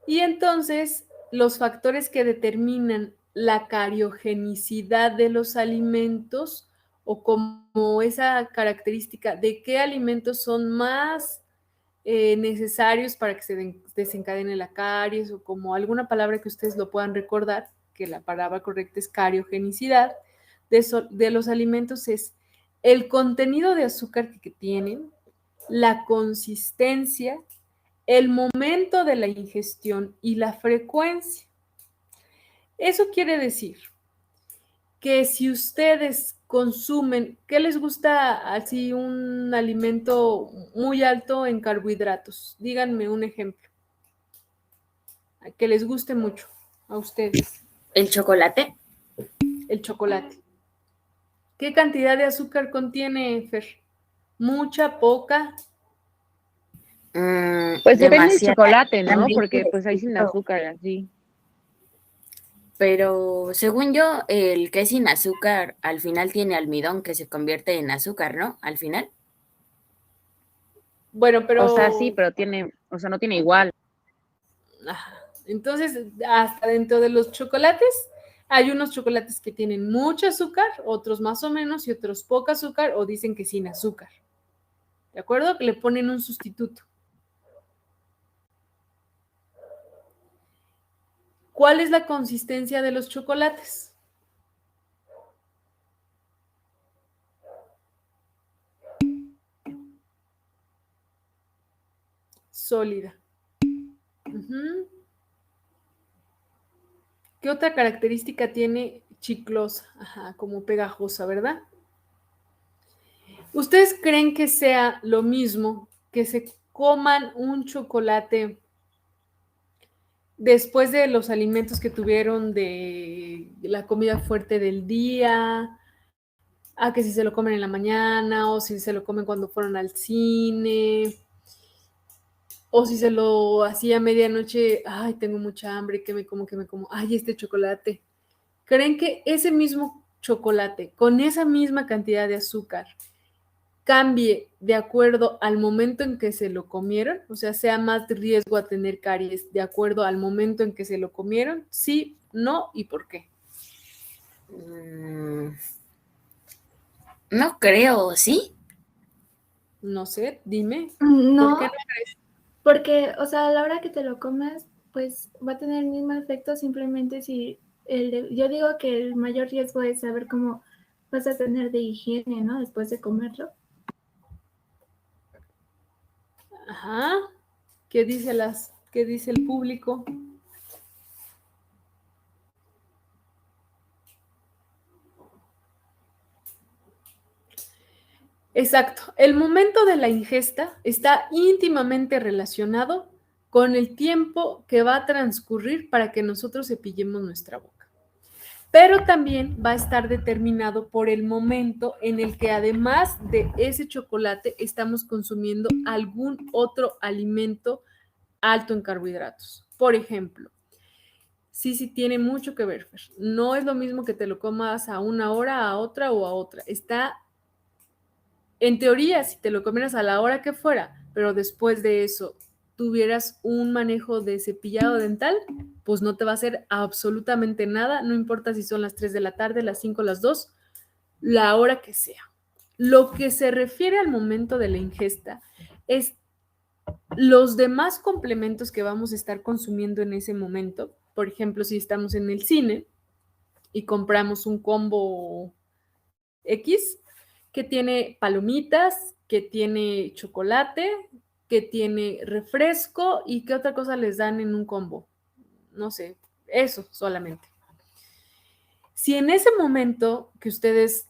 Y entonces, los factores que determinan la cariogenicidad de los alimentos, o como esa característica de qué alimentos son más necesarios para que se desencadene la caries, o como alguna palabra que ustedes lo puedan recordar, que la palabra correcta es cariogenicidad, de los alimentos es el contenido de azúcar que tienen, la consistencia, el momento de la ingestión y la frecuencia. Eso quiere decir que si ustedes consumen, ¿qué les gusta así un alimento muy alto en carbohidratos? Díganme un ejemplo. Que les guste mucho a ustedes. ¿El chocolate? El chocolate. ¿Qué cantidad de azúcar contiene, Fer? ¿Mucha, poca? Pues depende del Demasiada. chocolate, ¿no? También Porque pues hay sin azúcar, así. Pero según yo, el que es sin azúcar al final tiene almidón que se convierte en azúcar, ¿no? Al final. Bueno, pero... O sea, sí, pero tiene, o sea, no tiene igual. Entonces, hasta dentro de los chocolates, hay unos chocolates que tienen mucho azúcar, otros más o menos, y otros poco azúcar, o dicen que sin azúcar. ¿De acuerdo? Que le ponen un sustituto. ¿Cuál es la consistencia de los chocolates? sólida. Ujú. ¿Qué otra característica tiene chiclosa? Ajá, como pegajosa, ¿verdad? ¿Ustedes creen que sea lo mismo que se coman un chocolate después de los alimentos que tuvieron de la comida fuerte del día, a que si se lo comen en la mañana o si se lo comen cuando fueron al cine o si se lo hacía a medianoche, ay, tengo mucha hambre, que me como, ay, este chocolate? ¿Creen que ese mismo chocolate con esa misma cantidad de azúcar cambie de acuerdo al momento en que se lo comieron? O sea, sea más riesgo a tener caries de acuerdo al momento en que se lo comieron. Sí, no y por qué. No creo, ¿sí? No sé, dime. No, ¿Por qué no? porque, o sea, a la hora que te lo comas, pues va a tener el mismo efecto, simplemente si yo digo que el mayor riesgo es saber cómo vas a tener de higiene, ¿no? Después de comerlo. Ajá. ¿Qué dice el público? Exacto. El momento de la ingesta está íntimamente relacionado con el tiempo que va a transcurrir para que nosotros cepillemos nuestra boca. Pero también va a estar determinado por el momento en el que además de ese chocolate estamos consumiendo algún otro alimento alto en carbohidratos. Por ejemplo, sí tiene mucho que ver, Fer. No es lo mismo que te lo comas a una hora, a otra o a otra. Está, en teoría, si te lo comieras a la hora que fuera, pero después de eso tuvieras un manejo de cepillado dental, pues no te va a hacer absolutamente nada, no importa si son las 3 de la tarde, las 5, las 2, la hora que sea. Lo que se refiere al momento de la ingesta es los demás complementos que vamos a estar consumiendo en ese momento. Por ejemplo, si estamos en el cine y compramos un combo X que tiene palomitas, que tiene chocolate, que tiene refresco y qué otra cosa les dan en un combo. No sé, eso solamente. Si en ese momento que ustedes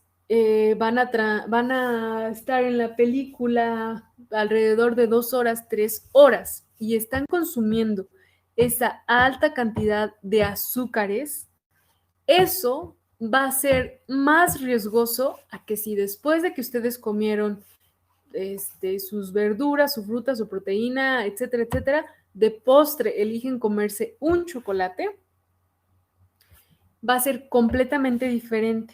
van a estar en la película alrededor de 2 horas, 3 horas y están consumiendo esa alta cantidad de azúcares, eso va a ser más riesgoso a que si después de que ustedes comieron sus verduras, su fruta, su proteína, etcétera, etcétera, de postre eligen comerse un chocolate, va a ser completamente diferente.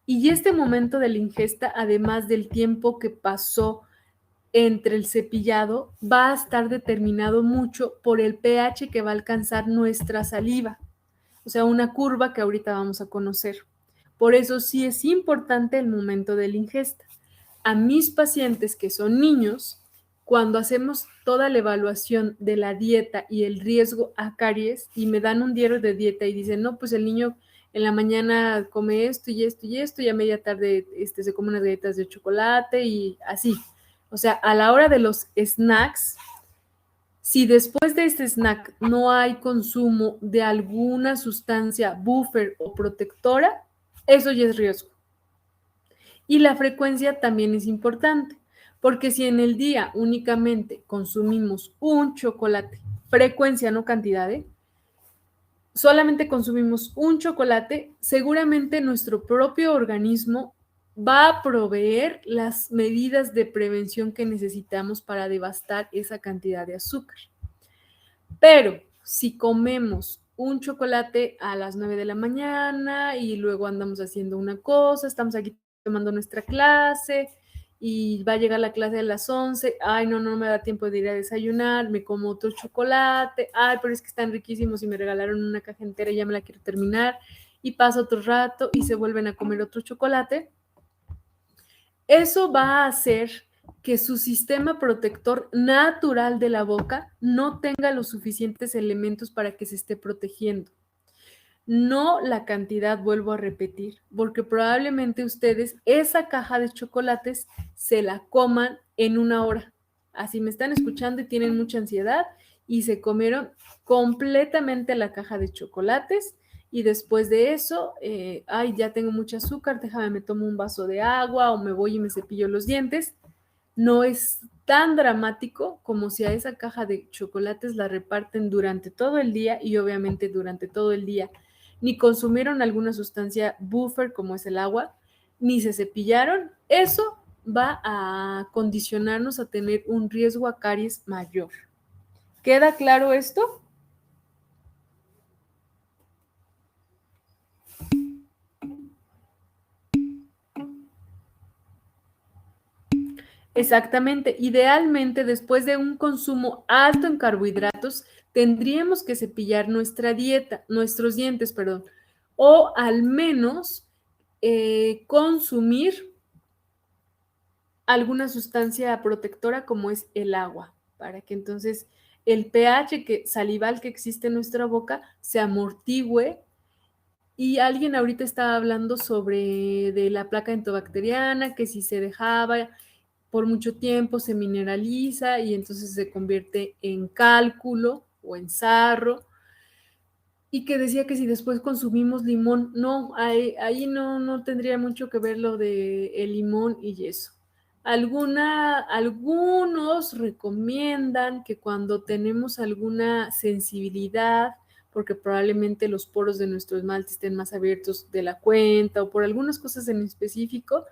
Y este momento de la ingesta, además del tiempo que pasó entre el cepillado, va a estar determinado mucho por el pH que va a alcanzar nuestra saliva. O sea, una curva que ahorita vamos a conocer. Por eso sí es importante el momento de la ingesta. A mis pacientes que son niños, cuando hacemos toda la evaluación de la dieta y el riesgo a caries y me dan un diario de dieta y dicen, no, pues el niño en la mañana come esto y esto y esto y a media tarde se come unas galletas de chocolate y así. O sea, a la hora de los snacks, si después de este snack no hay consumo de alguna sustancia buffer o protectora, eso ya es riesgo. Y la frecuencia también es importante, porque si en el día únicamente consumimos un chocolate, frecuencia, no cantidad, solamente consumimos un chocolate, seguramente nuestro propio organismo va a proveer las medidas de prevención que necesitamos para devastar esa cantidad de azúcar. Pero si comemos un chocolate a las 9 de la mañana y luego andamos haciendo una cosa, estamos aquí tomando nuestra clase y va a llegar la clase a las 11, ay, no me da tiempo de ir a desayunar, me como otro chocolate, ay, pero es que están riquísimos y me regalaron una caja entera y ya me la quiero terminar, y pasa otro rato y se vuelven a comer otro chocolate. Eso va a hacer que su sistema protector natural de la boca no tenga los suficientes elementos para que se esté protegiendo. No la cantidad, vuelvo a repetir, porque probablemente ustedes esa caja de chocolates se la coman en una hora así me están escuchando y tienen mucha ansiedad y se comieron completamente la caja de chocolates y después de eso, ay, ya tengo mucho azúcar, déjame, me tomo un vaso de agua o me voy y me cepillo los dientes. No es tan dramático como si a esa caja de chocolates la reparten durante todo el día y obviamente durante todo el día ni consumieron alguna sustancia buffer como es el agua, ni se cepillaron. Eso va a condicionarnos a tener un riesgo a caries mayor. ¿Queda claro esto? Exactamente. Idealmente, después de un consumo alto en carbohidratos, tendríamos que cepillar nuestra dieta, nuestros dientes, perdón, o al menos consumir alguna sustancia protectora como es el agua, para que entonces el pH salival que existe en nuestra boca se amortigüe. Y alguien ahorita estaba hablando sobre de la placa entobacteriana, que si se dejaba por mucho tiempo se mineraliza y entonces se convierte en cálculo o en sarro. Y que decía que si después consumimos limón, no, ahí no tendría mucho que ver lo de el limón y eso. Algunos recomiendan que cuando tenemos alguna sensibilidad, porque probablemente los poros de nuestro esmalte estén más abiertos de la cuenta o por algunas cosas en específico,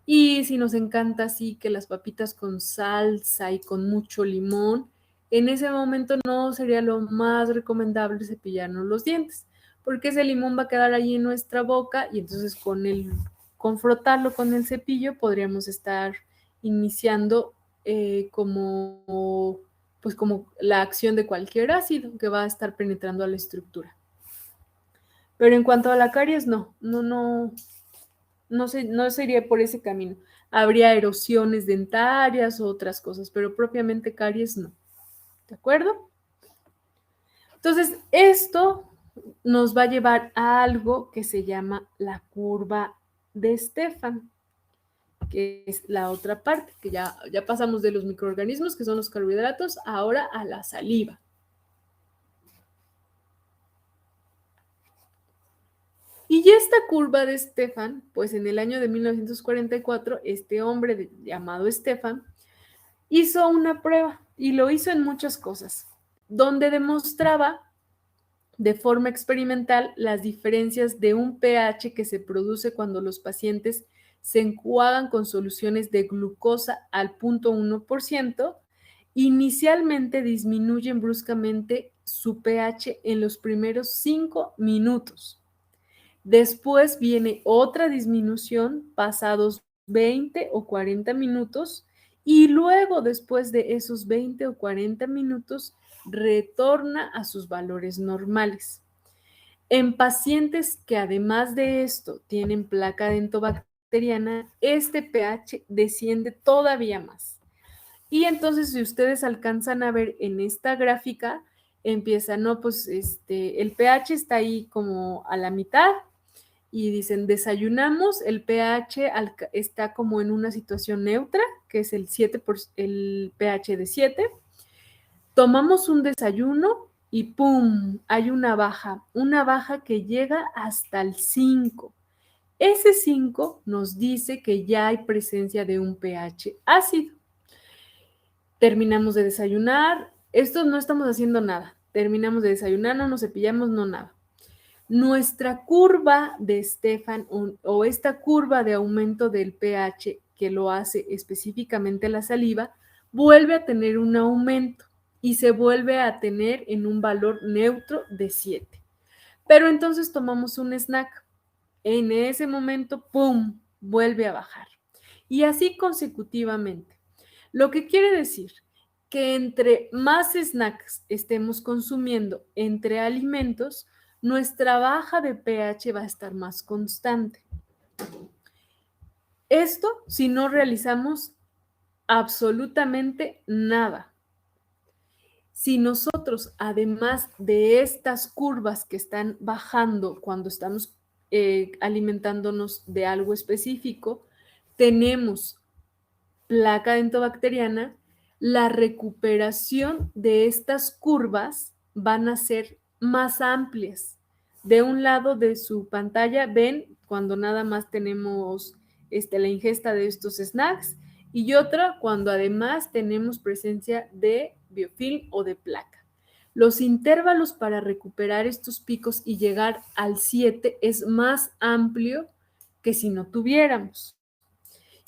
y si nos encanta así que las papitas con salsa y con mucho limón, en ese momento no sería lo más recomendable cepillarnos los dientes, porque ese limón va a quedar ahí en nuestra boca y entonces con frotarlo con el cepillo podríamos estar iniciando como la acción de cualquier ácido que va a estar penetrando a la estructura. Pero en cuanto a la caries, no se iría por ese camino. Habría erosiones dentarias o otras cosas, pero propiamente caries no. ¿De acuerdo? Entonces, esto nos va a llevar a algo que se llama la curva de Stefan, que es la otra parte, que ya pasamos de los microorganismos, que son los carbohidratos, ahora a la saliva. Y esta curva de Stefan, pues en el año de 1944, este hombre llamado Stefan hizo una prueba y lo hizo en muchas cosas, donde demostraba de forma experimental las diferencias de un pH que se produce cuando los pacientes se enjuagan con soluciones de glucosa al 0.1%, inicialmente disminuyen bruscamente su pH en los primeros 5 minutos. Después viene otra disminución pasados 20 o 40 minutos y luego después de esos 20 o 40 minutos retorna a sus valores normales. En pacientes que además de esto tienen placa dentobacteriana, este pH desciende todavía más. Y entonces si ustedes alcanzan a ver en esta gráfica, empieza, no, pues el pH está ahí como a la mitad, y dicen, desayunamos, el pH está como en una situación neutra, que es el pH de 7. Tomamos un desayuno y ¡pum! Hay una baja que llega hasta el 5. Ese 5 nos dice que ya hay presencia de un pH ácido. Terminamos de desayunar, esto no estamos haciendo nada. Terminamos de desayunar, no nos cepillamos, no nada. Nuestra curva de Stefan o esta curva de aumento del pH que lo hace específicamente la saliva, vuelve a tener un aumento y se vuelve a tener en un valor neutro de 7. Pero entonces tomamos un snack. En ese momento, ¡pum!, vuelve a bajar. Y así consecutivamente. Lo que quiere decir que entre más snacks estemos consumiendo entre alimentos, nuestra baja de pH va a estar más constante. Esto si no realizamos absolutamente nada. Si nosotros, además de estas curvas que están bajando cuando estamos alimentándonos de algo específico, tenemos placa dentobacteriana, la recuperación de estas curvas van a ser más amplias. De un lado de su pantalla ven cuando nada más tenemos la ingesta de estos snacks y otra cuando además tenemos presencia de biofilm o de placa. Los intervalos para recuperar estos picos y llegar al 7 es más amplio que si no tuviéramos.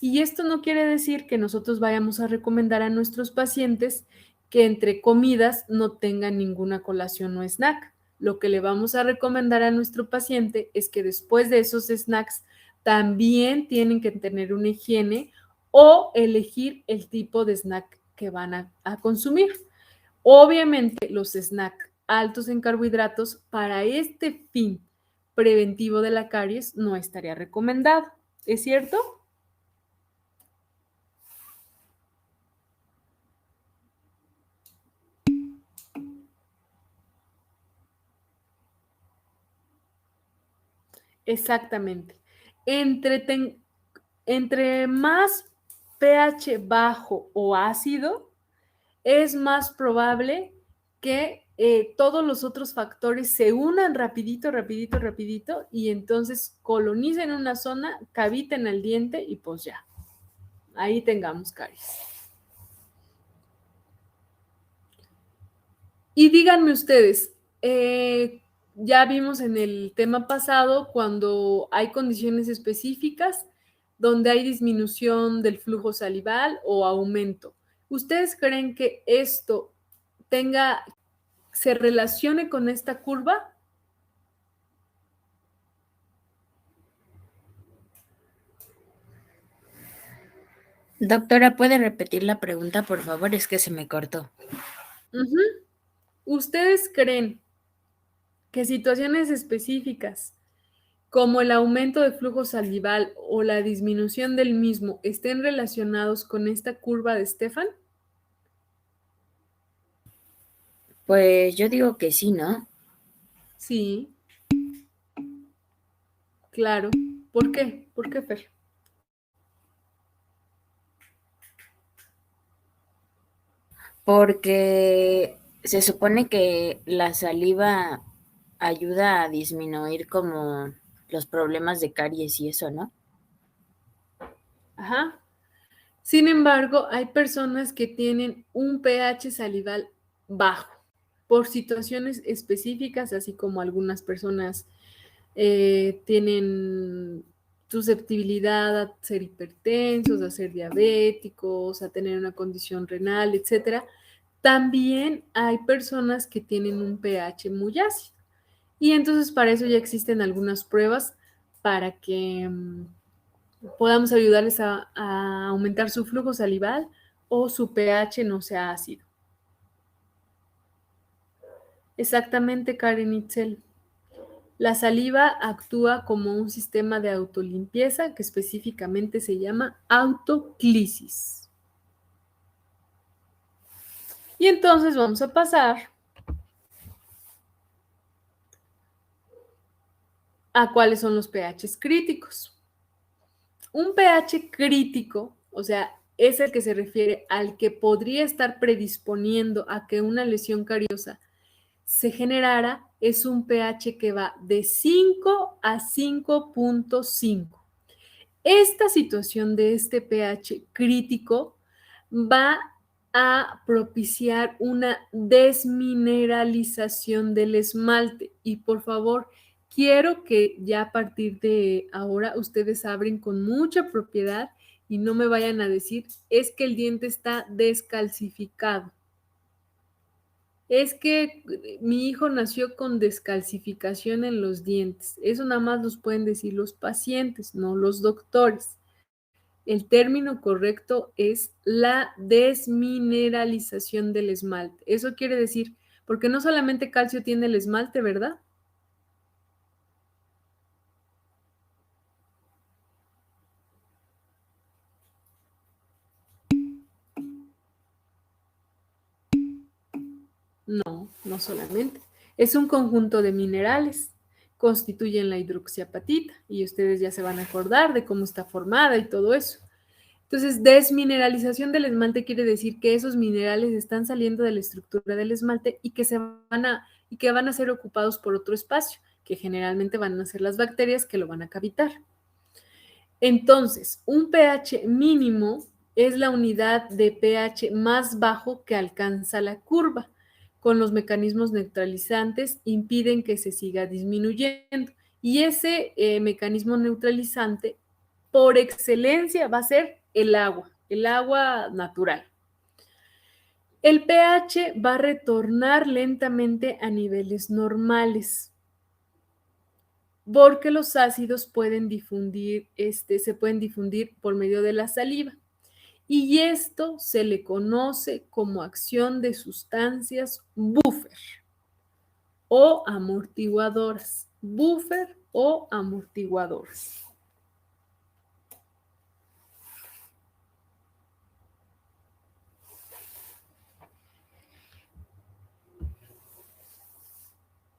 Y esto no quiere decir que nosotros vayamos a recomendar a nuestros pacientes que entre comidas no tengan ninguna colación o snack. Lo que le vamos a recomendar a nuestro paciente es que después de esos snacks también tienen que tener una higiene o elegir el tipo de snack que van a consumir. Obviamente los snacks altos en carbohidratos para este fin preventivo de la caries no estaría recomendado. ¿Es cierto? Exactamente. Entre más pH bajo o ácido, es más probable que todos los otros factores se unan rapidito y entonces colonicen una zona, caviten el diente y pues ya, ahí tengamos caries. Y díganme ustedes, ya vimos en el tema pasado cuando hay condiciones específicas donde hay disminución del flujo salival o aumento. ¿Ustedes creen que esto se relacione con esta curva? Doctora, ¿puede repetir la pregunta, por favor? Es que se me cortó. ¿Ustedes creen que situaciones específicas como el aumento de flujo salival o la disminución del mismo estén relacionados con esta curva de Stefan? Pues yo digo que sí, ¿no? Sí, claro. ¿Por qué? ¿Por qué, Fer? Porque se supone que la saliva ayuda a disminuir como los problemas de caries y eso, ¿no? Ajá. Sin embargo, hay personas que tienen un pH salival bajo por situaciones específicas, así como algunas personas tienen susceptibilidad a ser hipertensos, a ser diabéticos, a tener una condición renal, etcétera. También hay personas que tienen un pH muy ácido. Y entonces para eso ya existen algunas pruebas para que podamos ayudarles a aumentar su flujo salival o su pH no sea ácido. Exactamente, Karen Itzel. La saliva actúa como un sistema de autolimpieza que específicamente se llama autoclisis. Y entonces vamos a pasar a cuáles son los pHs críticos. Un pH crítico, o sea, es el que se refiere al que podría estar predisponiendo a que una lesión cariosa se generara, es un pH que va de 5 a 5.5. Esta situación de este pH crítico va a propiciar una desmineralización del esmalte. Y por favor, quiero que ya a partir de ahora ustedes abren con mucha propiedad y no me vayan a decir, es que el diente está descalcificado. Es que mi hijo nació con descalcificación en los dientes. Eso nada más los pueden decir los pacientes, no los doctores. El término correcto es la desmineralización del esmalte. Eso quiere decir, porque no solamente calcio tiene el esmalte, ¿verdad? No, no solamente. Es un conjunto de minerales. Constituyen la hidroxiapatita y ustedes ya se van a acordar de cómo está formada y todo eso. Entonces, desmineralización del esmalte quiere decir que esos minerales están saliendo de la estructura del esmalte y que van a ser ocupados por otro espacio, que generalmente van a ser las bacterias que lo van a cavitar. Entonces, un pH mínimo es la unidad de pH más bajo que alcanza la curva. Con los mecanismos neutralizantes impiden que se siga disminuyendo. Y ese mecanismo neutralizante, por excelencia, va a ser el agua natural. El pH va a retornar lentamente a niveles normales, porque los ácidos se pueden difundir por medio de la saliva. Y esto se le conoce como acción de sustancias buffer o amortiguadoras. Buffer o amortiguadoras.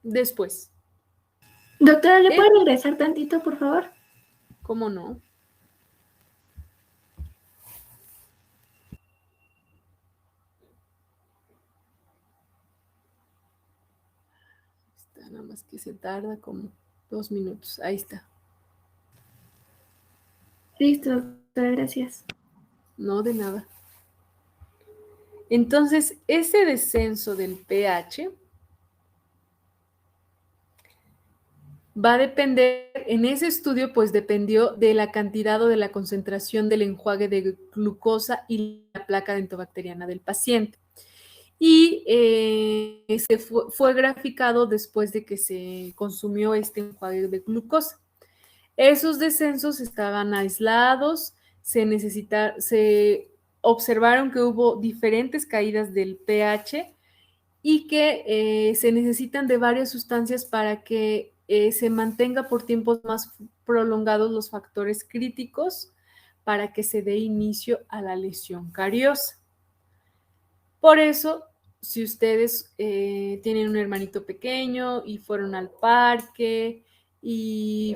Después. Doctora, ¿le puede regresar tantito, por favor? ¿Cómo no? Nada más que se tarda como 2 minutos. Ahí está. Listo, doctora, gracias. No, de nada. Entonces, ese descenso del pH va a depender, en ese estudio, pues dependió de la cantidad o de la concentración del enjuague de glucosa y la placa dentobacteriana del paciente. Y fue graficado después de que se consumió este enjuague de glucosa. Esos descensos estaban aislados, se observaron que hubo diferentes caídas del pH y que se necesitan de varias sustancias para que se mantenga por tiempos más prolongados los factores críticos para que se dé inicio a la lesión cariosa. Por eso, si ustedes tienen un hermanito pequeño y fueron al parque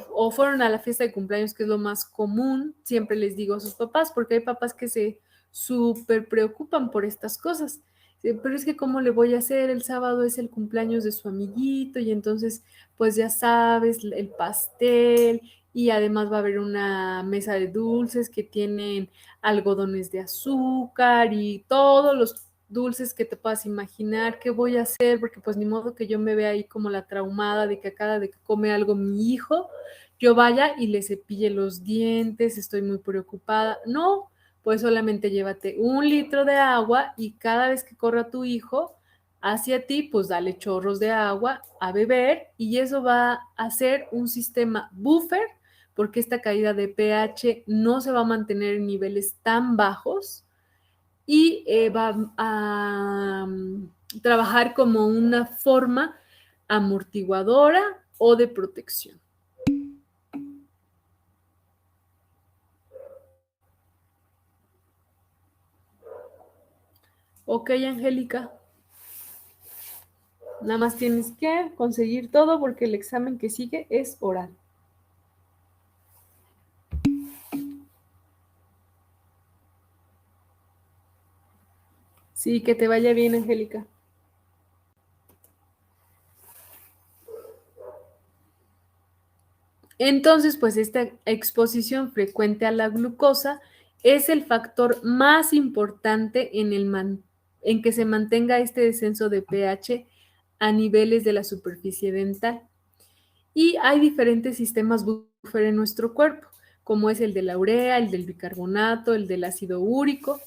o fueron a la fiesta de cumpleaños, que es lo más común, siempre les digo a sus papás, porque hay papás que se súper preocupan por estas cosas. Pero es que ¿cómo le voy a hacer? El sábado es el cumpleaños de su amiguito y entonces, pues ya sabes, el pastel y además va a haber una mesa de dulces que tienen algodones de azúcar y todos los dulces que te puedas imaginar. ¿Qué voy a hacer? Porque pues ni modo que yo me vea ahí como la traumada de que a cada vez que come algo mi hijo, yo vaya y le cepille los dientes, estoy muy preocupada. No, pues solamente llévate 1 litro de agua y cada vez que corra tu hijo hacia ti, pues dale chorros de agua a beber y eso va a ser un sistema buffer porque esta caída de pH no se va a mantener en niveles tan bajos y va a trabajar como una forma amortiguadora o de protección. Ok, Angélica. Nada más tienes que conseguir todo porque el examen que sigue es oral. Sí, que te vaya bien, Angélica. Entonces, pues esta exposición frecuente a la glucosa es el factor más importante en que se mantenga este descenso de pH a niveles de la superficie dental. Y hay diferentes sistemas buffer en nuestro cuerpo, como es el de la urea, el del bicarbonato, el del ácido úrico,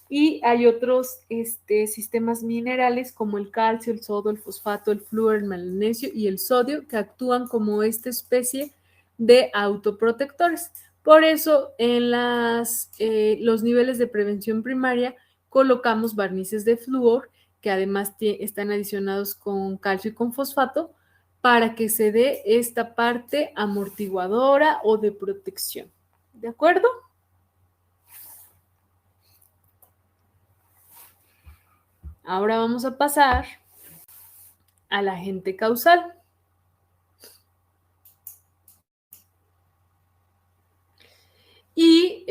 y hay otros sistemas minerales como el calcio, el sodio, el fosfato, el flúor, el magnesio y el sodio, que actúan como esta especie de autoprotectores. Por eso en los niveles de prevención primaria colocamos barnices de flúor, que además están adicionados con calcio y con fosfato, para que se dé esta parte amortiguadora o de protección. ¿De acuerdo? Ahora vamos a pasar al agente causal. Y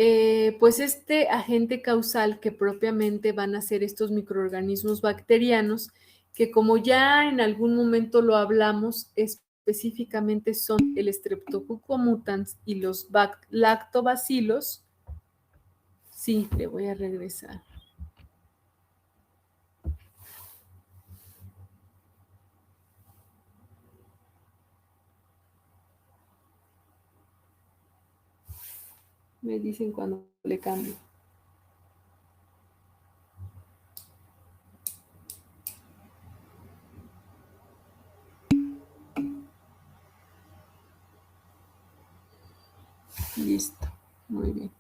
pues este agente causal que propiamente van a ser estos microorganismos bacterianos, que como ya en algún momento lo hablamos, específicamente son el Streptococcus mutans y los lactobacilos. Sí, le voy a regresar. Me dicen cuando le cambio. Listo, muy bien.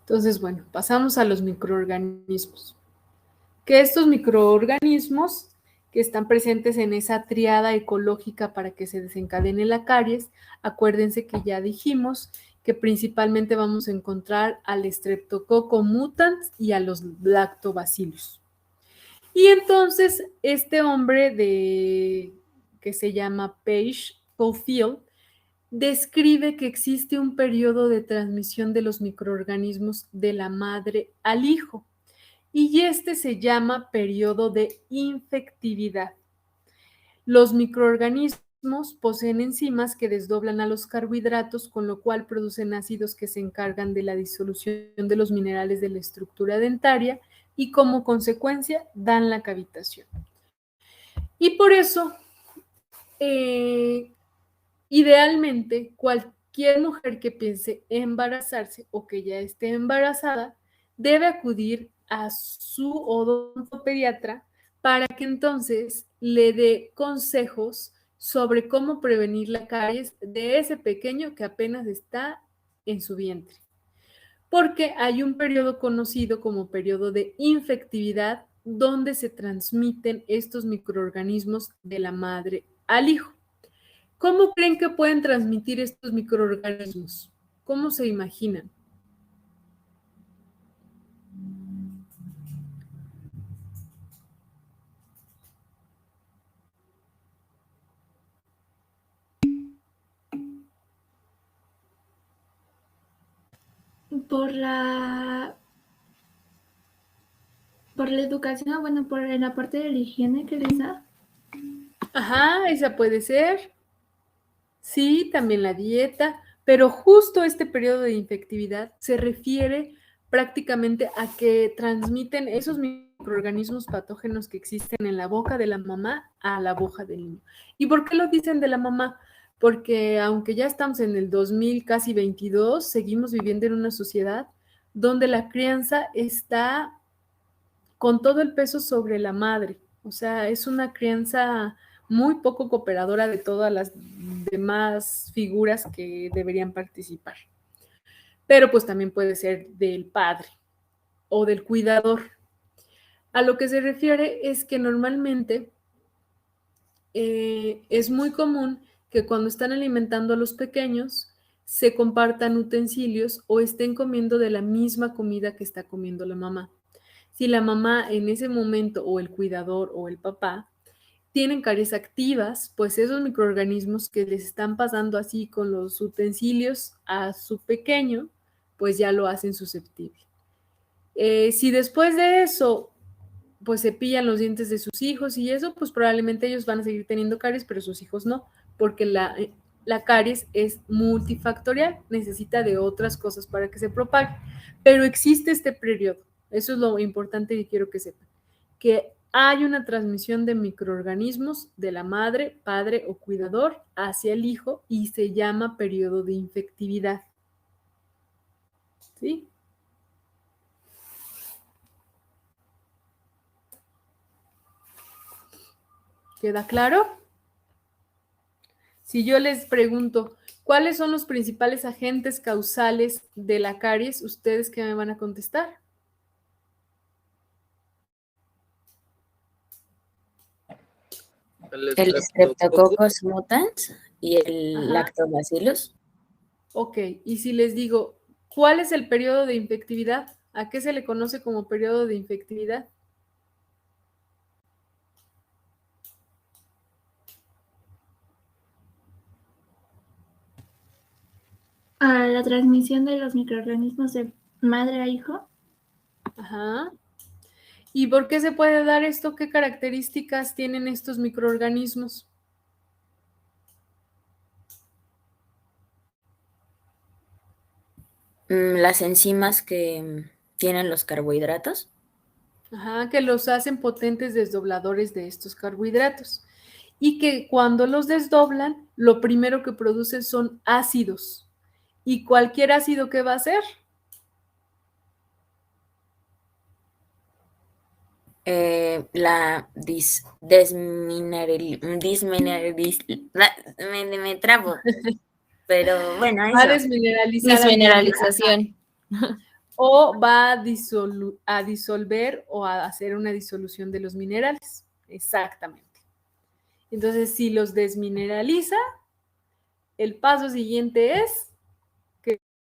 Entonces, bueno, pasamos a los microorganismos. Que estos microorganismos que están presentes en esa triada ecológica para que se desencadene la caries, acuérdense que ya dijimos que principalmente vamos a encontrar al Streptococcus mutans y a los lactobacillus. Y entonces este hombre que se llama Page Caulfield describe que existe un periodo de transmisión de los microorganismos de la madre al hijo y este se llama periodo de infectividad. Los microorganismos poseen enzimas que desdoblan a los carbohidratos, con lo cual producen ácidos que se encargan de la disolución de los minerales de la estructura dentaria y como consecuencia dan la cavitación. Y por eso, idealmente, cualquier mujer que piense embarazarse o que ya esté embarazada debe acudir a su odontopediatra para que entonces le dé consejos sobre cómo prevenir la caries de ese pequeño que apenas está en su vientre. Porque hay un periodo conocido como periodo de infectividad donde se transmiten estos microorganismos de la madre al hijo. ¿Cómo creen que pueden transmitir estos microorganismos? ¿Cómo se imaginan? Por la educación, bueno, por la parte de la higiene que les da. Ajá, esa puede ser. Sí, también la dieta, pero justo este periodo de infectividad se refiere prácticamente a que transmiten esos microorganismos patógenos que existen en la boca de la mamá a la boca del niño. ¿Y por qué lo dicen de la mamá? Porque aunque ya estamos en el 2000, casi 22, seguimos viviendo en una sociedad donde la crianza está con todo el peso sobre la madre. O sea, es una crianza muy poco cooperadora de todas las demás figuras que deberían participar. Pero pues también puede ser del padre o del cuidador. A lo que se refiere es que normalmente es muy común que cuando están alimentando a los pequeños se compartan utensilios o estén comiendo de la misma comida que está comiendo la mamá. Si la mamá en ese momento o el cuidador o el papá tienen caries activas, pues esos microorganismos que les están pasando así con los utensilios a su pequeño, pues ya lo hacen susceptible. Si después de eso, pues cepillan los dientes de sus hijos y eso, pues probablemente ellos van a seguir teniendo caries, pero sus hijos no, porque la caries es multifactorial, necesita de otras cosas para que se propague. Pero existe este periodo, eso es lo importante que quiero que sepan, que hay una transmisión de microorganismos de la madre, padre o cuidador hacia el hijo y se llama periodo de infectividad. ¿Sí? ¿Queda claro? Si yo les pregunto, ¿cuáles son los principales agentes causales de la caries? ¿Ustedes qué me van a contestar? El Streptococcus mutans y el Ajá. Lactobacillus. Ok, y si les digo, ¿cuál es el periodo de infectividad? ¿A qué se le conoce como periodo de infectividad? A la transmisión de los microorganismos de madre a hijo. Ajá. ¿Y por qué se puede dar esto? ¿Qué características tienen estos microorganismos? Las enzimas que tienen los carbohidratos. Ajá, que los hacen potentes desdobladores de estos carbohidratos. Y que cuando los desdoblan, lo primero que producen son ácidos. ¿Y cualquier ácido qué va a hacer? La me trabo, pero bueno, Va a eso. desmineralizar al Desmineralización. o va a disolver o a hacer una disolución de los minerales. Exactamente. Entonces, si los desmineraliza, el paso siguiente es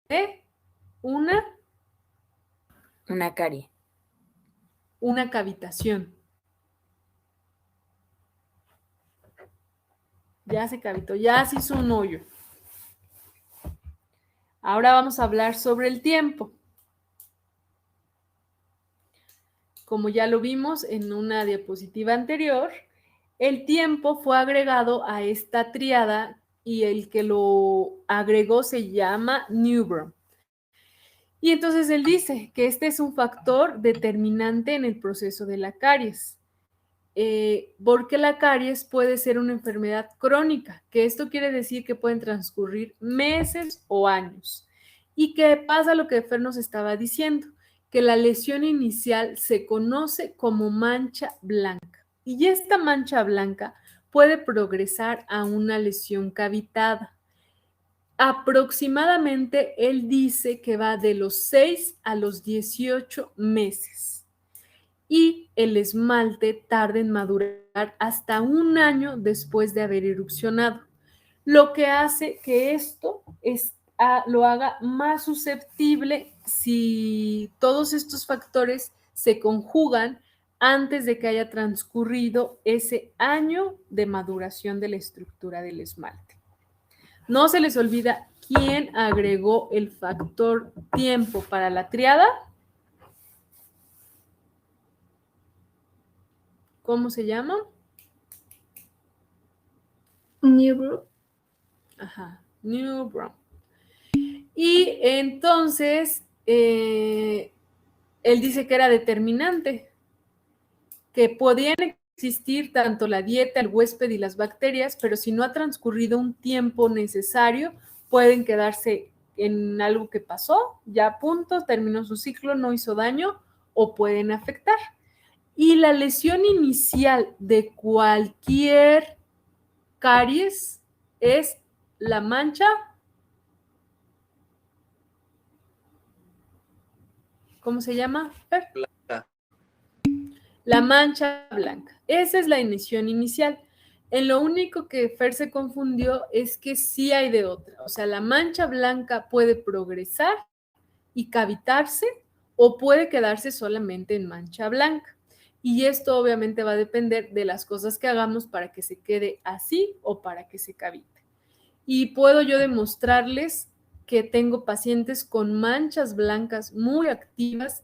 que una Una carie. cavitación. Ya se cavitó, ya se hizo un hoyo. Ahora vamos a hablar sobre el tiempo. Como ya lo vimos en una diapositiva anterior, el tiempo fue agregado a esta tríada y el que lo agregó se llama Newbron. Y entonces él dice que este es un factor determinante en el proceso de la caries. Porque la caries puede ser una enfermedad crónica, que esto quiere decir que pueden transcurrir meses o años. ¿Y qué pasa lo que Fer nos estaba diciendo? Que la lesión inicial se conoce como mancha blanca. Y esta mancha blanca puede progresar a una lesión cavitada. Aproximadamente él dice que va de los 6 a los 18 meses. Y el esmalte tarda en madurar hasta un año después de haber erupcionado, lo que hace que esto lo haga más susceptible si todos estos factores se conjugan antes de que haya transcurrido ese año de maduración de la estructura del esmalte. No se les olvida quién agregó el factor tiempo para la triada. ¿Cómo se llama? Newbron. Ajá, Newbron. Y entonces, él dice que era determinante, que podían existir tanto la dieta, el huésped y las bacterias, pero si no ha transcurrido un tiempo necesario, pueden quedarse en algo que pasó, ya a punto, terminó su ciclo, no hizo daño o pueden afectar. Y la lesión inicial de cualquier caries es la mancha. ¿Cómo se llama? Blanca. La mancha blanca. Esa es la inición inicial. En lo único que Fer se confundió es que sí hay de otra. O sea, la mancha blanca puede progresar y cavitarse o puede quedarse solamente en mancha blanca. Y esto obviamente va a depender de las cosas que hagamos para que se quede así o para que se cavite. Y puedo yo demostrarles que tengo pacientes con manchas blancas muy activas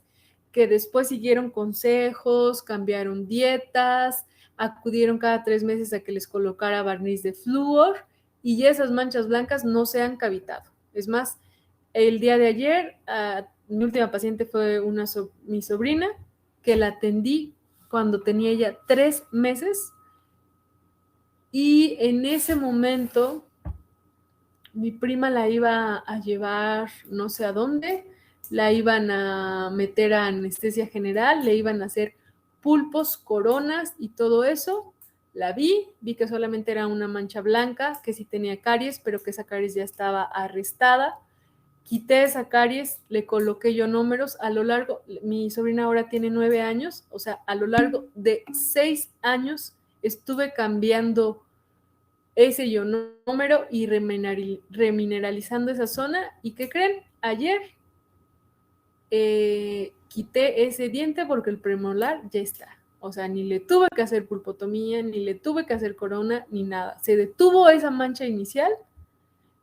que después siguieron consejos, cambiaron dietas, acudieron cada 3 meses a que les colocara barniz de flúor y esas manchas blancas no se han cavitado. Es más, el día de ayer, mi última paciente fue mi sobrina, que la atendí cuando tenía ella 3 meses y en ese momento mi prima la iba a llevar no sé a dónde, la iban a meter a anestesia general, le iban a hacer pulpos, coronas y todo eso. La vi que solamente era una mancha blanca, que sí tenía caries, pero que esa caries ya estaba arrestada. Quité esa caries, le coloqué ionómeros a lo largo, mi sobrina ahora tiene 9 años, o sea, a lo largo de 6 años estuve cambiando ese ionómero y remineralizando esa zona. ¿Y qué creen? Ayer quité ese diente porque el premolar ya está. O sea, ni le tuve que hacer pulpotomía, ni le tuve que hacer corona, ni nada. Se detuvo esa mancha inicial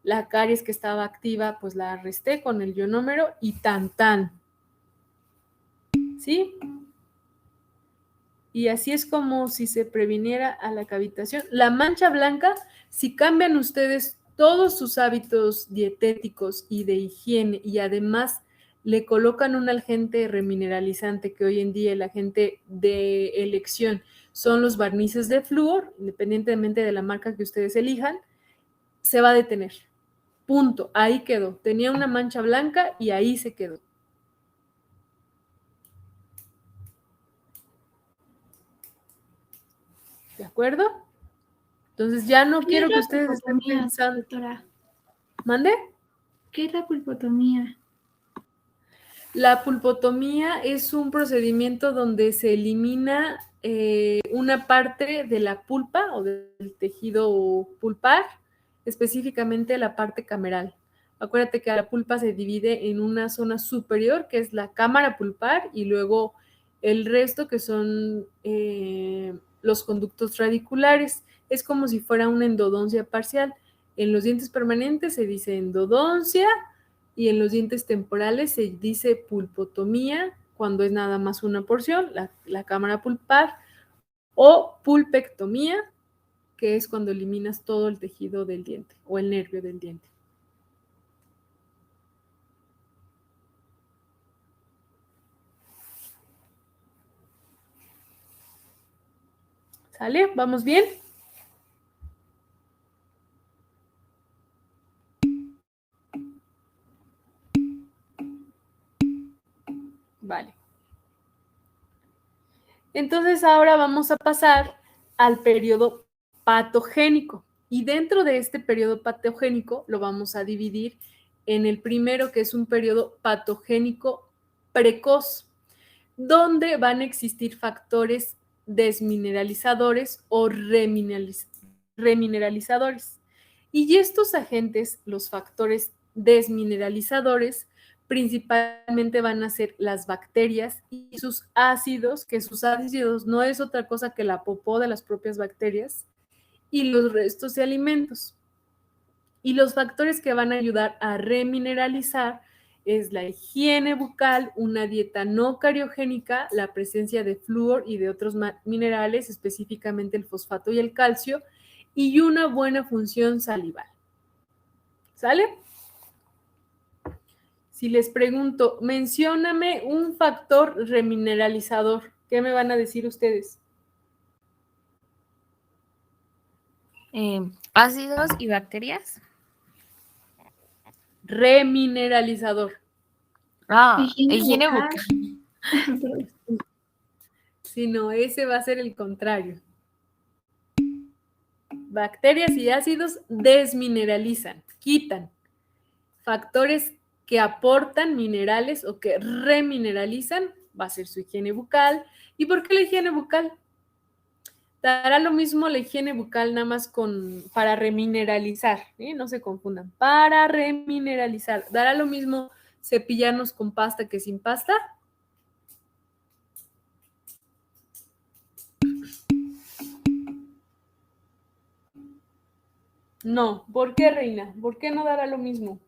La caries que estaba activa, pues la resté con el ionómero y tan tan. ¿Sí? Y así es como si se previniera a la cavitación. La mancha blanca, si cambian ustedes todos sus hábitos dietéticos y de higiene y además le colocan un agente remineralizante, que hoy en día el agente de elección son los barnices de flúor, independientemente de la marca que ustedes elijan, se va a detener. Punto. Ahí quedó. Tenía una mancha blanca y ahí se quedó. ¿De acuerdo? Entonces ya no quiero que ustedes estén pensando. Doctora, ¿Mande? ¿qué es la pulpotomía? La pulpotomía es un procedimiento donde se elimina una parte de la pulpa o del tejido pulpar, específicamente la parte cameral. Acuérdate que la pulpa se divide en una zona superior, que es la cámara pulpar, y luego el resto, que son los conductos radiculares. Es como si fuera una endodoncia parcial. En los dientes permanentes se dice endodoncia, y en los dientes temporales se dice pulpotomía cuando es nada más una porción, la cámara pulpar, o pulpectomía, que es cuando eliminas todo el tejido del diente o el nervio del diente. ¿Sale? ¿Vamos bien? Vale. Entonces ahora vamos a pasar al periodo patogénico. Y dentro de este periodo patogénico lo vamos a dividir en el primero, que es un periodo patogénico precoz, donde van a existir factores desmineralizadores o remineralizadores. Y estos agentes, los factores desmineralizadores, principalmente van a ser las bacterias y sus ácidos, que sus ácidos no es otra cosa que la popó de las propias bacterias, y los restos de alimentos. Y los factores que van a ayudar a remineralizar es la higiene bucal, una dieta no cariogénica, la presencia de flúor y de otros minerales, específicamente el fosfato y el calcio, y una buena función salival. ¿Sale? Si les pregunto, mencióname un factor remineralizador, ¿qué me van a decir ustedes? Ácidos y bacterias. Remineralizador. Higiene bucal. Si no, ese va a ser el contrario. Bacterias y ácidos desmineralizan, quitan. Factores que aportan minerales o que remineralizan va a ser su higiene bucal. ¿Y por qué la higiene bucal? Dará lo mismo la higiene bucal nada más para remineralizar, ¿eh? No se confundan, para remineralizar. ¿Dará lo mismo cepillarnos con pasta que sin pasta? No. ¿Por qué, Reina? ¿Por qué no dará lo mismo?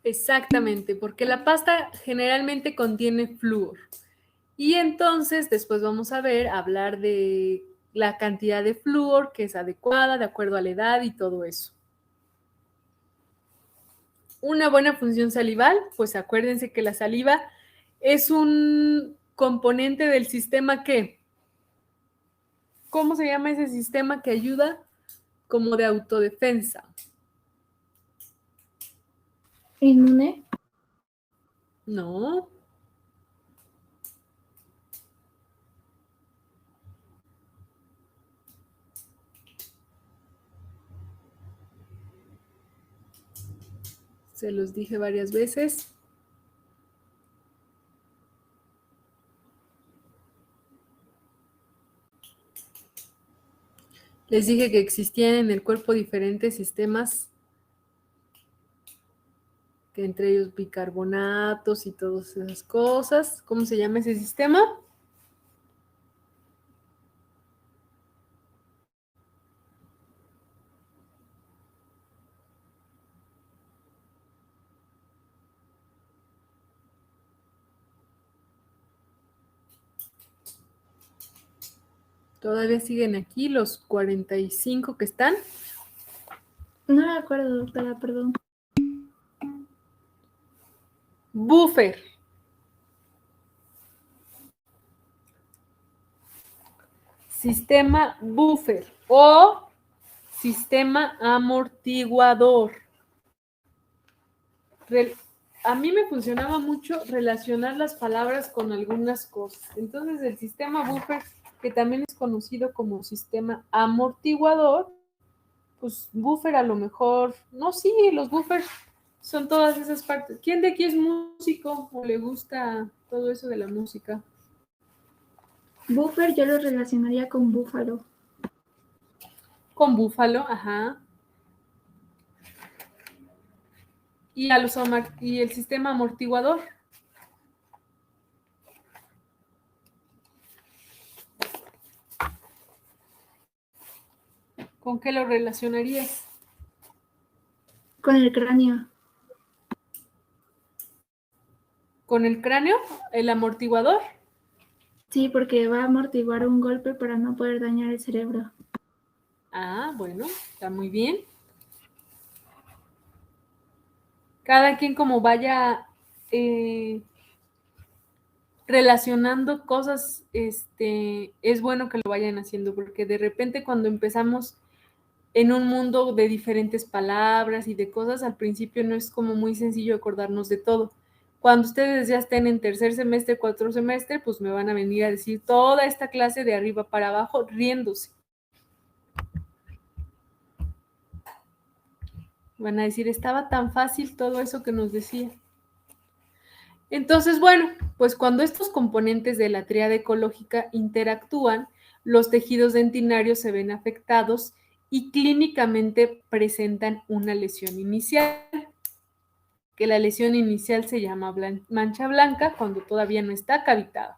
Exactamente, porque la pasta generalmente contiene flúor. Y entonces después vamos a hablar de la cantidad de flúor que es adecuada de acuerdo a la edad y todo eso. Una buena función salival, pues acuérdense que la saliva es un componente del sistema que, ¿cómo se llama ese sistema que ayuda? Como de autodefensa. ¿Inmune? No. Se los dije varias veces. Les dije que existían en el cuerpo diferentes sistemas que entre ellos bicarbonatos y todas esas cosas. ¿Cómo se llama ese sistema? ¿Todavía siguen aquí los 45 que están? No me acuerdo, doctora, perdón. Buffer. Sistema buffer o sistema amortiguador. A mí me funcionaba mucho relacionar las palabras con algunas cosas. Entonces, el sistema buffer, que también es conocido como sistema amortiguador, pues buffer a lo mejor, no, sí, los buffers son todas esas partes. ¿Quién de aquí es músico o le gusta todo eso de la música? Buffer yo lo relacionaría con búfalo. Con búfalo, ajá. Y el sistema amortiguador. ¿Con qué lo relacionarías? Con el cráneo. ¿Con el cráneo? ¿El amortiguador? Sí, porque va a amortiguar un golpe para no poder dañar el cerebro. Ah, bueno, está muy bien. Cada quien como vaya relacionando cosas, es bueno que lo vayan haciendo, porque de repente cuando empezamos en un mundo de diferentes palabras y de cosas, al principio no es como muy sencillo acordarnos de todo. Cuando ustedes ya estén en tercer semestre, cuarto semestre, pues me van a venir a decir toda esta clase de arriba para abajo riéndose. Van a decir, estaba tan fácil todo eso que nos decía. Entonces, bueno, pues cuando estos componentes de la tríada ecológica interactúan, los tejidos dentinarios se ven afectados y clínicamente presentan una lesión inicial, que la lesión inicial se llama mancha blanca cuando todavía no está cavitada.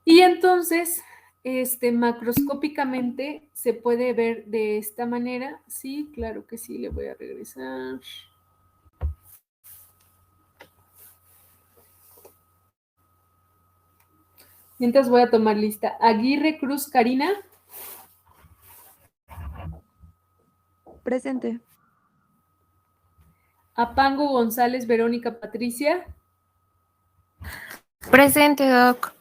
Y entonces, macroscópicamente se puede ver de esta manera. Sí, claro que sí, le voy a regresar. Mientras voy a tomar lista. Aguirre Cruz Karina. Presente. Apango González Verónica Patricia. Presente, Doc.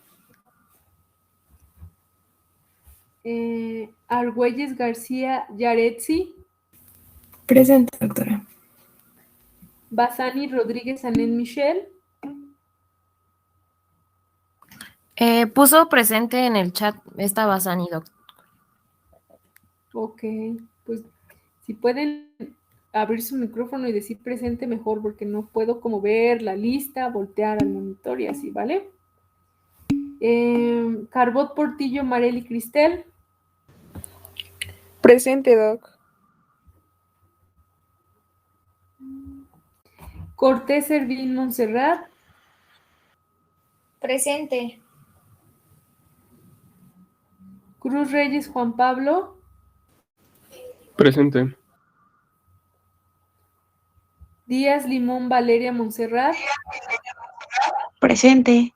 Argüelles García Yaretsi. Presente, doctora. Basani Rodríguez Anet Michelle. Puso presente en el chat esta Basani, Doc. Ok, pues si pueden abrir su micrófono y decir presente mejor, porque no puedo como ver la lista, voltear al monitor y así, ¿vale? Carbot Portillo Marely Cristel. Presente, Doc. Cortés Ervin Montserrat. Presente. Cruz Reyes Juan Pablo. Presente. Díaz Limón Valeria Montserrat. Presente.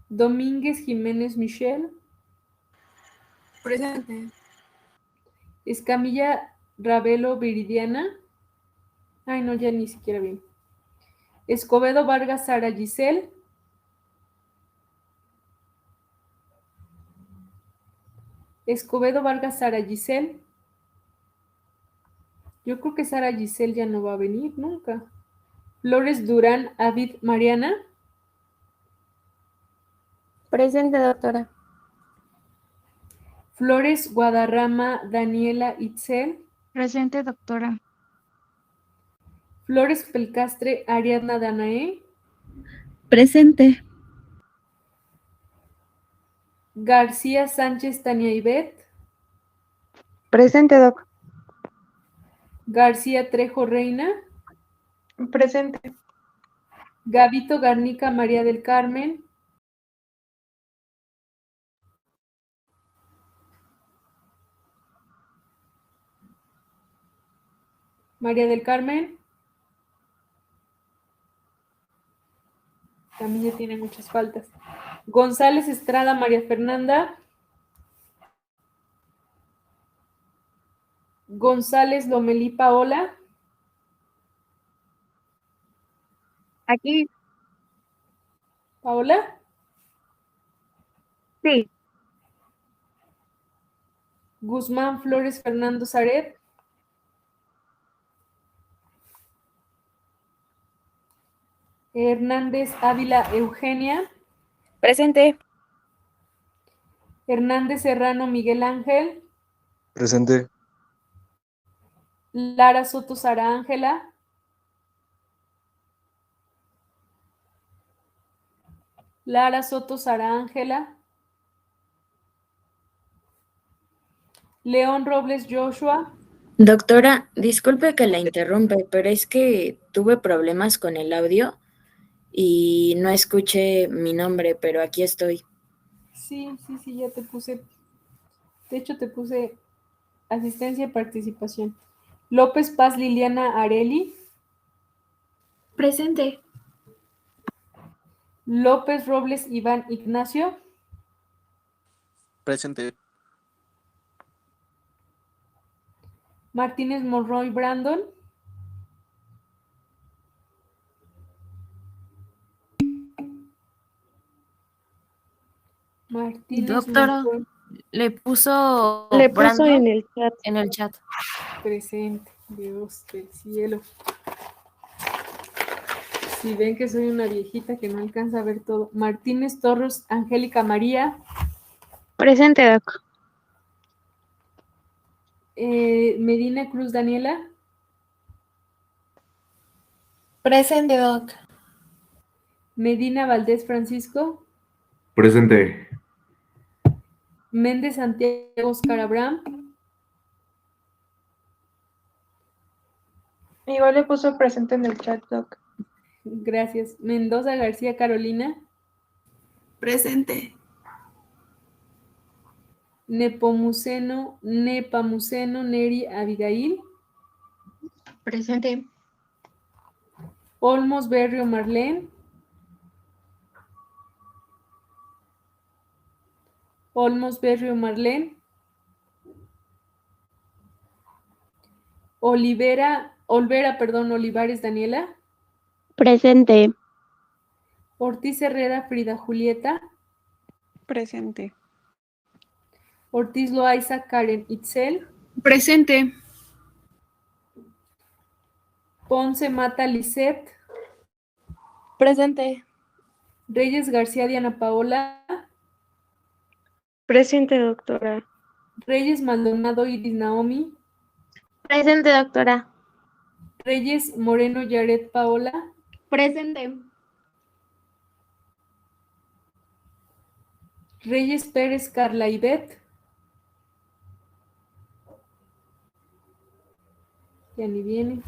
Domínguez Jiménez Michelle. Presente. Escamilla Ravelo Viridiana. Ay, no, ya ni siquiera bien. Escobedo Vargas Sara Giselle. Escobedo Vargas Sara Giselle. Yo creo que Sara Giselle ya no va a venir nunca. Flores Durán Avid Mariana. Presente, doctora. Flores Guadarrama Daniela Itzel. Presente, doctora. Flores Pelcastre Ariadna Danae. Presente. García Sánchez Tania Ivette. Presente, doc. García Trejo Reina. Presente. Gavito Garnica María del Carmen. María del Carmen. También ya tiene muchas faltas. González Estrada María Fernanda. González Lomelí Paola. Aquí, Paola. sí. Guzmán Flores Fernando Zaret. Hernández Ávila Eugenia. Presente. Hernández Serrano Miguel Ángel. Presente. Lara Soto Sara Ángela. Lara Soto Sara Ángela. León Robles Joshua. Doctora, disculpe que la interrumpe, pero es que tuve problemas con el audio y no escuché mi nombre, pero aquí estoy. Sí, ya te puse. De hecho, te puse asistencia y participación. López Paz Liliana Areli. Presente. López Robles Iván Ignacio. Presente. Martínez Monroy Brandon. Martínez Doctora, Monroy le puso Le puso Brandon en el chat. en el chat. presente. Dios del cielo. Si ven que soy una viejita que no alcanza a ver todo. Martínez Torres Angélica María. Presente, doc. Medina Cruz Daniela. Presente, Doc. Medina Valdés Francisco. Presente. Méndez Santiago Oscar Abraham. Igual le puso presente en el chat, doc. Gracias. Mendoza García Carolina. Presente. Nepomuceno Neri Abigail. Presente. Olmos Berrio Marlene. Olmos Berrio Marlene. Olivares Daniela. Presente. Ortiz Herrera Frida Julieta. Presente. Ortiz Loaiza Karen Itzel. Presente. Ponce Mata Lisette. Presente. Reyes García Diana Paola. Presente, doctora. Reyes Maldonado Iris Naomi. Presente, doctora. Reyes Moreno Yaret Paola. Presente. Reyes Pérez Carla Ivette. Ya ni viene.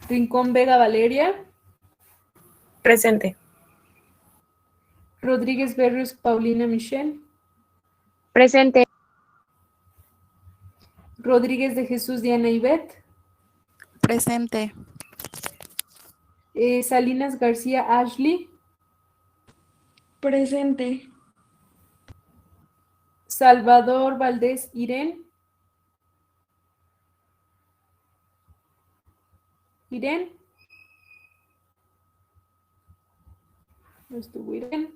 Rincón Vega Valeria. Presente. Rodríguez Berrios Paulina Michelle. Presente. Rodríguez de Jesús Diana Ivette. Presente. Salinas García Ashley. Presente. Salvador Valdés Irene. Irene. No estuvo Irene.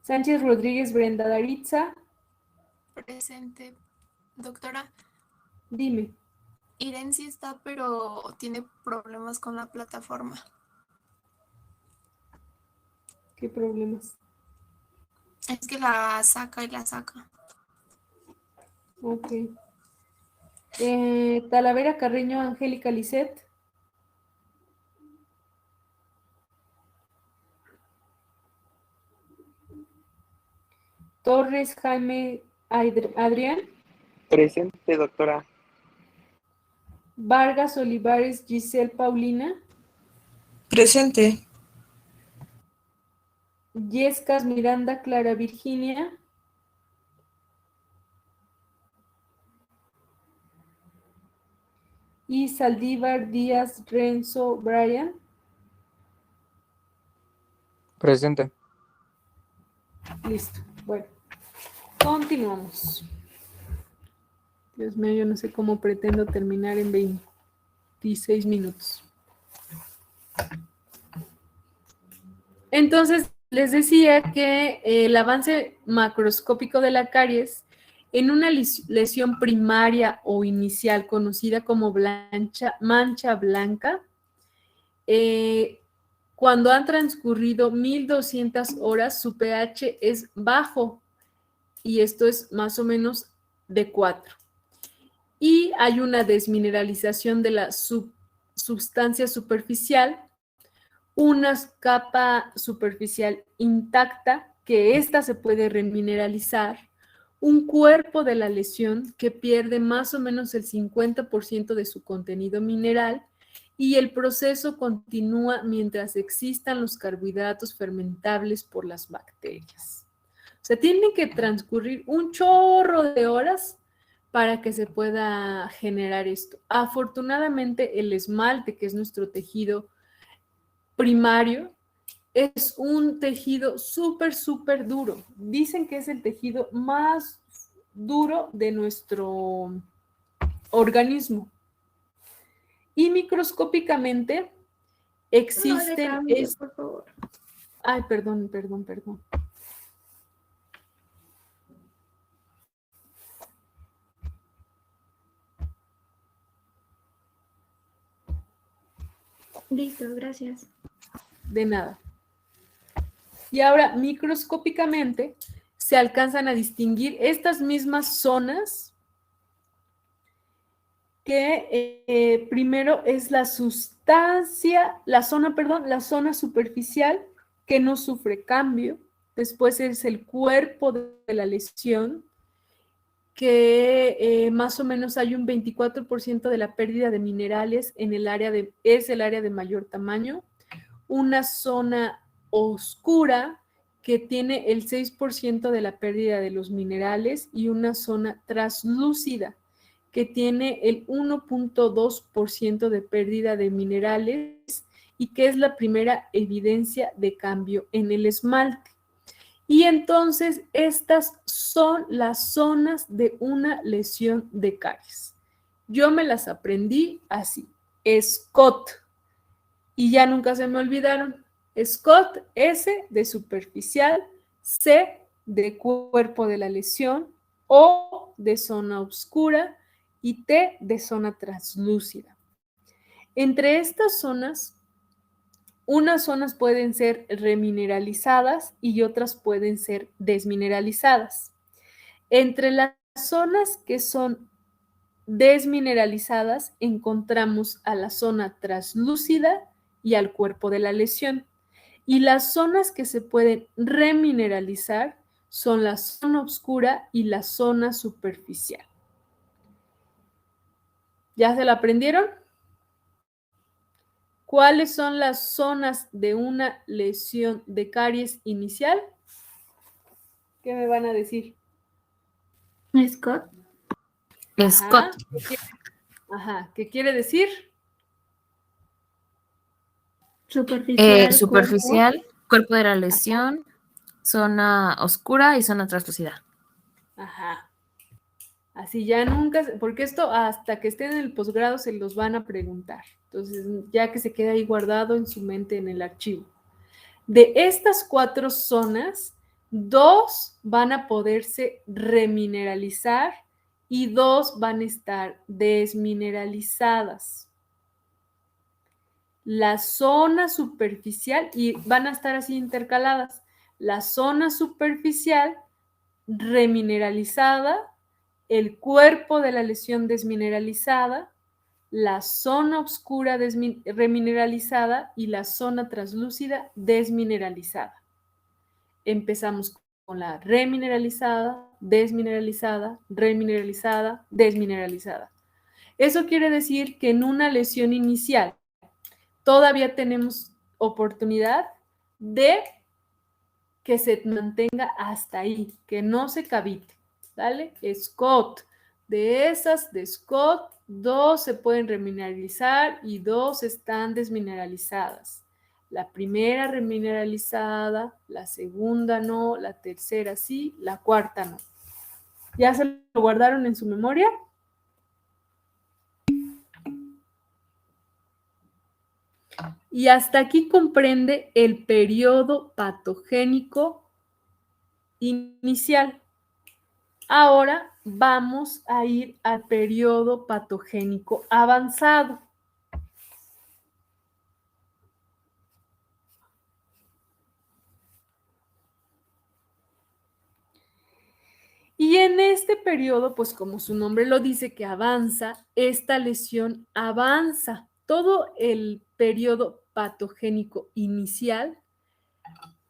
Sánchez Rodríguez Brenda Daritza. Presente. Doctora, Dime. Irene sí está, pero tiene problemas con la plataforma. ¿Qué problemas? Es que la saca y la saca. Ok. Talavera Carreño Angélica Lisette. Torres Jaime Adrián. Presente, doctora. Vargas Olivares Giselle Paulina. Presente. Yescas Miranda Clara Virginia. Y Saldívar Díaz Renzo Brian. Presente. Listo. Bueno, continuamos. Dios mío, yo no sé cómo pretendo terminar en 26 minutos. Entonces, les decía que el avance macroscópico de la caries en una lesión primaria o inicial conocida como mancha blanca, cuando han transcurrido 1200 horas, su pH es bajo y esto es más o menos de 4. Y hay una desmineralización de la sustancia superficial, una capa superficial intacta, que ésta se puede remineralizar, un cuerpo de la lesión que pierde más o menos el 50% de su contenido mineral y el proceso continúa mientras existan los carbohidratos fermentables por las bacterias. O sea, tienen que transcurrir un chorro de horas para que se pueda generar esto. Afortunadamente, el esmalte, que es nuestro tejido primario, es un tejido súper duro. Dicen que es el tejido más duro de nuestro organismo. Y microscópicamente existen... No le cambie, por favor. Ay, perdón. Listo, gracias. De nada. Y ahora, microscópicamente, se alcanzan a distinguir estas mismas zonas que primero es la zona superficial que no sufre cambio. Después es el cuerpo de la lesión, que más o menos hay un 24% de la pérdida de minerales en el área es el área de mayor tamaño. Una zona oscura que tiene el 6% de la pérdida de los minerales y una zona translúcida que tiene el 1.2% de pérdida de minerales y que es la primera evidencia de cambio en el esmalte. Y entonces estas son las zonas de una lesión de caries. Yo me las aprendí así. Scott. Y ya nunca se me olvidaron. Scott, S de superficial, C de cuerpo de la lesión, O de zona oscura y T de zona translúcida. Entre estas zonas, unas zonas pueden ser remineralizadas y otras pueden ser desmineralizadas. Entre las zonas que son desmineralizadas encontramos a la zona translúcida y al cuerpo de la lesión. Y las zonas que se pueden remineralizar son la zona oscura y la zona superficial. ¿Ya se la aprendieron? ¿Cuáles son las zonas de una lesión de caries inicial? ¿Qué me van a decir? Scott. Scott. ¿Qué quiere decir? Superficial. Cuerpo de la lesión, zona oscura y zona translúcida. Ajá. Así ya nunca, porque esto hasta que estén en el posgrado se los van a preguntar. Entonces, ya que se queda ahí guardado en su mente en el archivo. De estas 4 zonas, 2 van a poderse remineralizar y 2 van a estar desmineralizadas. La zona superficial, y van a estar así intercaladas, la zona superficial remineralizada, el cuerpo de la lesión desmineralizada, la zona oscura remineralizada y la zona translúcida desmineralizada. Empezamos con la remineralizada, desmineralizada, remineralizada, desmineralizada. Eso quiere decir que en una lesión inicial todavía tenemos oportunidad de que se mantenga hasta ahí, que no se cavite, ¿vale? Scott, de esas de Scott, 2 se pueden remineralizar y 2 están desmineralizadas. La primera remineralizada, la segunda no, la tercera sí, la cuarta no. ¿Ya se lo guardaron en su memoria? Y hasta aquí comprende el periodo patogénico inicial. Ahora vamos a ir al periodo patogénico avanzado. Y en este periodo, pues como su nombre lo dice, que avanza, esta lesión avanza. Todo el periodo patogénico inicial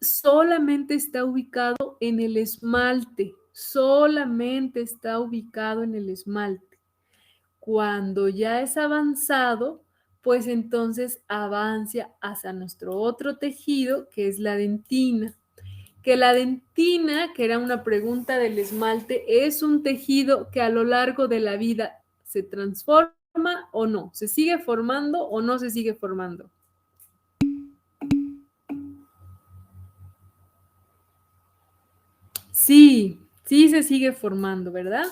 solamente está ubicado en el esmalte, solamente está ubicado en el esmalte. Cuando ya es avanzado, pues entonces avanza hacia nuestro otro tejido, que es la dentina. Que la dentina, que era una pregunta del esmalte, es un tejido que a lo largo de la vida se transforma o no, se sigue formando o no se sigue formando. Sí, sí se sigue formando, ¿verdad?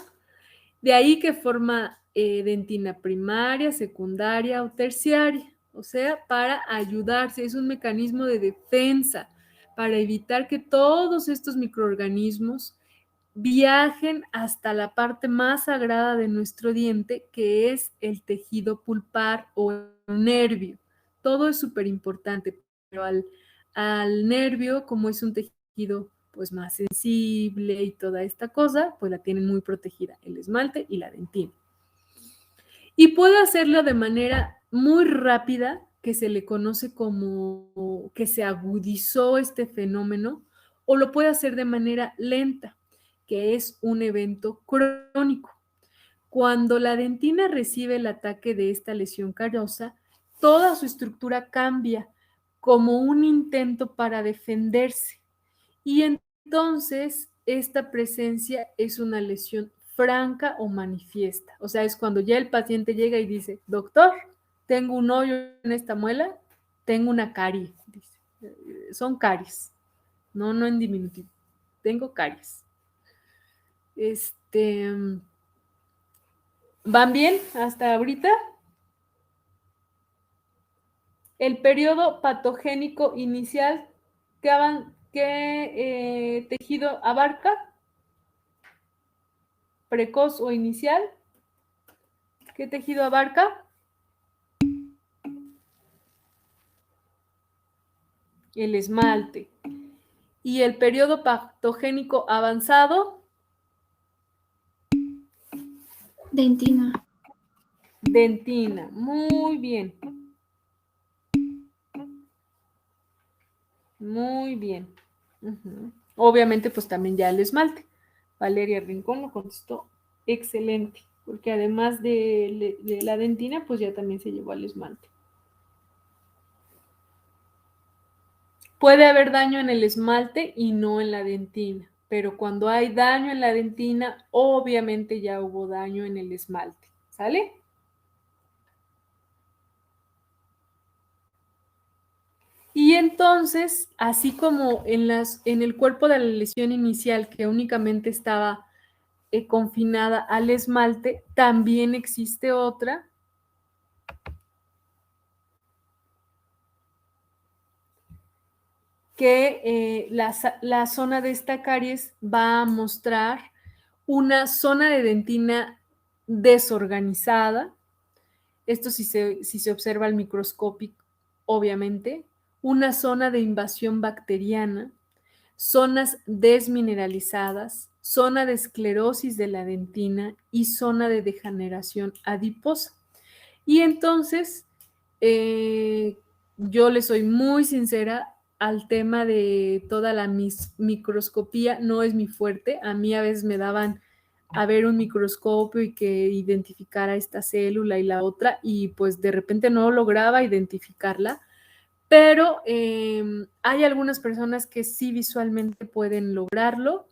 De ahí que forma dentina primaria, secundaria o terciaria, o sea, para ayudarse, es un mecanismo de defensa para evitar que todos estos microorganismos viajen hasta la parte más sagrada de nuestro diente, que es el tejido pulpar o el nervio. Todo es súper importante, pero al nervio, como es un tejido pues más sensible y toda esta cosa, pues la tienen muy protegida el esmalte y la dentina. Y puede hacerlo de manera muy rápida, que se le conoce como que se agudizó este fenómeno, o lo puede hacer de manera lenta, que es un evento crónico. Cuando la dentina recibe el ataque de esta lesión callosa, toda su estructura cambia como un intento para defenderse. Y entonces esta presencia es una lesión franca o manifiesta. O sea, es cuando ya el paciente llega y dice, doctor, tengo un hoyo en esta muela, tengo una carie. Dice. Son caries, no en diminutivo. Tengo caries. ¿Van bien hasta ahorita? El periodo patogénico inicial, ¿qué tejido abarca? ¿Precoz o inicial? ¿Qué tejido abarca? El esmalte. ¿Y el periodo patogénico avanzado? Dentina. Dentina, muy bien. Muy bien. Obviamente, pues también ya el esmalte. Valeria Rincón lo contestó excelente, porque además de la dentina, pues ya también se llevó al esmalte. Puede haber daño en el esmalte y no en la dentina, pero cuando hay daño en la dentina, obviamente ya hubo daño en el esmalte. ¿Sale? Y entonces, así como en el cuerpo de la lesión inicial, que únicamente estaba confinada al esmalte, también existe otra que la zona de esta caries va a mostrar una zona de dentina desorganizada. Esto si se observa al microscopio, obviamente. Una zona de invasión bacteriana, zonas desmineralizadas, zona de esclerosis de la dentina y zona de degeneración adiposa. Y entonces, yo le soy muy sincera, al tema de toda la microscopía no es mi fuerte. A mí a veces me daban a ver un microscopio y que identificara esta célula y la otra, y pues de repente no lograba identificarla, pero hay algunas personas que sí visualmente pueden lograrlo.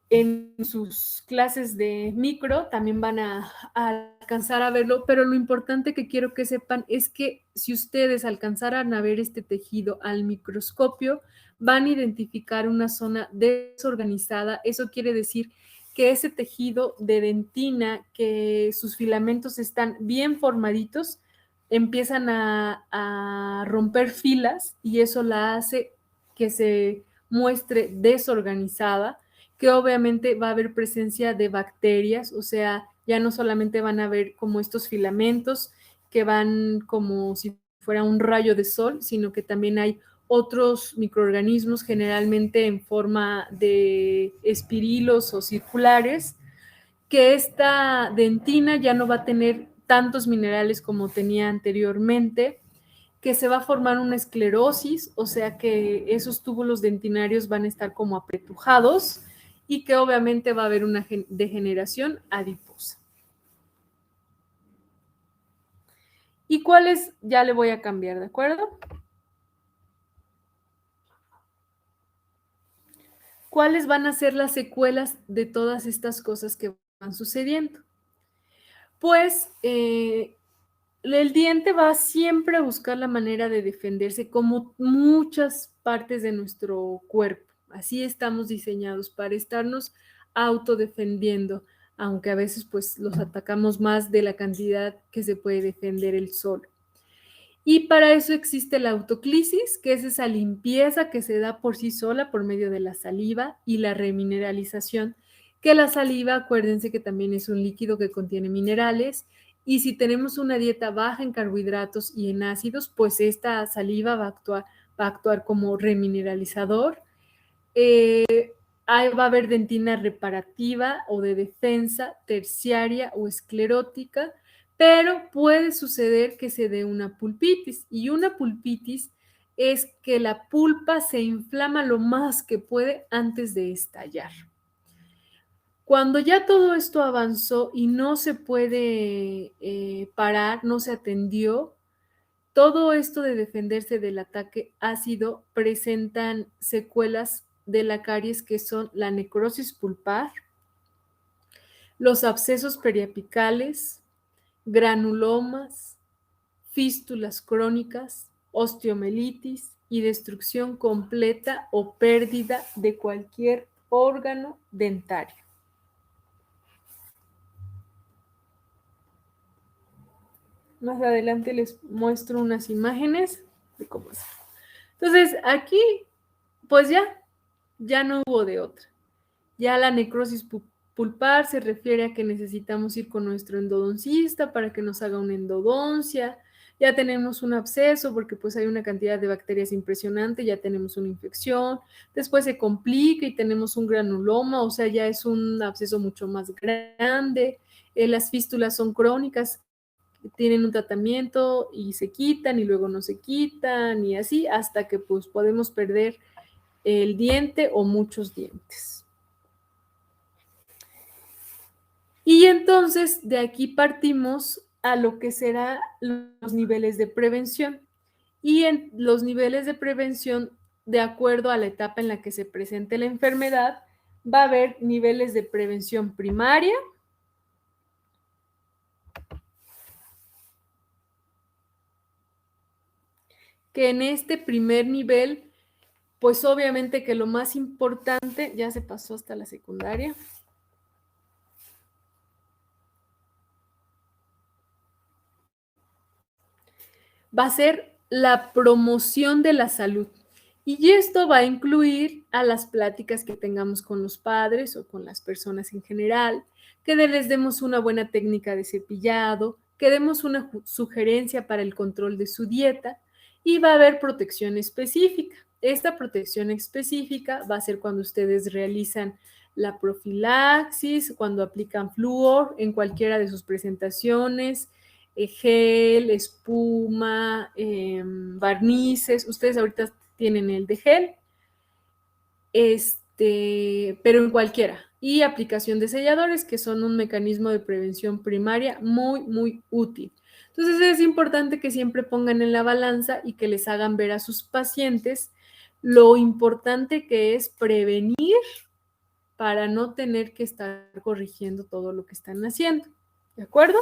En sus clases de micro también van a alcanzar a verlo, pero lo importante que quiero que sepan es que si ustedes alcanzaran a ver este tejido al microscopio, van a identificar una zona desorganizada. Eso quiere decir que ese tejido de dentina, que sus filamentos están bien formaditos, empiezan a romper filas y eso la hace que se muestre desorganizada, que obviamente va a haber presencia de bacterias, o sea, ya no solamente van a ver como estos filamentos que van como si fuera un rayo de sol, sino que también hay otros microorganismos generalmente en forma de espirilos o circulares, que esta dentina ya no va a tener tantos minerales como tenía anteriormente, que se va a formar una esclerosis, o sea que esos túbulos dentinarios van a estar como apretujados y que obviamente va a haber una degeneración adiposa. ¿Y cuáles? Ya le voy a cambiar, ¿de acuerdo? ¿Cuáles van a ser las secuelas de todas estas cosas que van sucediendo? Pues el diente va siempre a buscar la manera de defenderse, como muchas partes de nuestro cuerpo. Así estamos diseñados para estarnos autodefendiendo, aunque a veces pues los atacamos más de la cantidad que se puede defender el solo. Y para eso existe la autoclisis, que es esa limpieza que se da por sí sola por medio de la saliva, y la remineralización, que la saliva, acuérdense que también es un líquido que contiene minerales, y si tenemos una dieta baja en carbohidratos y en ácidos, pues esta saliva va a actuar como remineralizador. Ahí va a haber dentina reparativa o de defensa, terciaria o esclerótica, pero puede suceder que se dé una pulpitis, y una pulpitis es que la pulpa se inflama lo más que puede antes de estallar. Cuando ya todo esto avanzó y no se puede parar, no se atendió, todo esto de defenderse del ataque ácido presentan secuelas de la caries, que son la necrosis pulpar, los abscesos periapicales, granulomas, fístulas crónicas, osteomelitis y destrucción completa o pérdida de cualquier órgano dentario. Más adelante les muestro unas imágenes de cómo es. Entonces, aquí, pues ya no hubo de otra. Ya la necrosis pulpar se refiere a que necesitamos ir con nuestro endodoncista para que nos haga una endodoncia. Ya tenemos un absceso porque pues hay una cantidad de bacterias impresionante, ya tenemos una infección, después se complica y tenemos un granuloma, o sea, ya es un absceso mucho más grande. Las fístulas son crónicas, tienen un tratamiento y se quitan y luego no se quitan y así hasta que pues podemos perder el diente o muchos dientes. Y entonces de aquí partimos a lo que serán los niveles de prevención. Y en los niveles de prevención, de acuerdo a la etapa en la que se presente la enfermedad, va a haber niveles de prevención primaria, que en este primer nivel, pues obviamente que lo más importante, ya se pasó hasta la secundaria, va a ser la promoción de la salud. Y esto va a incluir a las pláticas que tengamos con los padres o con las personas en general, que les demos una buena técnica de cepillado, que demos una sugerencia para el control de su dieta, y va a haber protección específica. Esta protección específica va a ser cuando ustedes realizan la profilaxis, cuando aplican flúor en cualquiera de sus presentaciones, gel, espuma, barnices. Ustedes ahorita tienen el de gel, pero en cualquiera. Y aplicación de selladores, que son un mecanismo de prevención primaria muy, muy útil. Entonces es importante que siempre pongan en la balanza y que les hagan ver a sus pacientes lo importante que es prevenir para no tener que estar corrigiendo todo lo que están haciendo. ¿De acuerdo?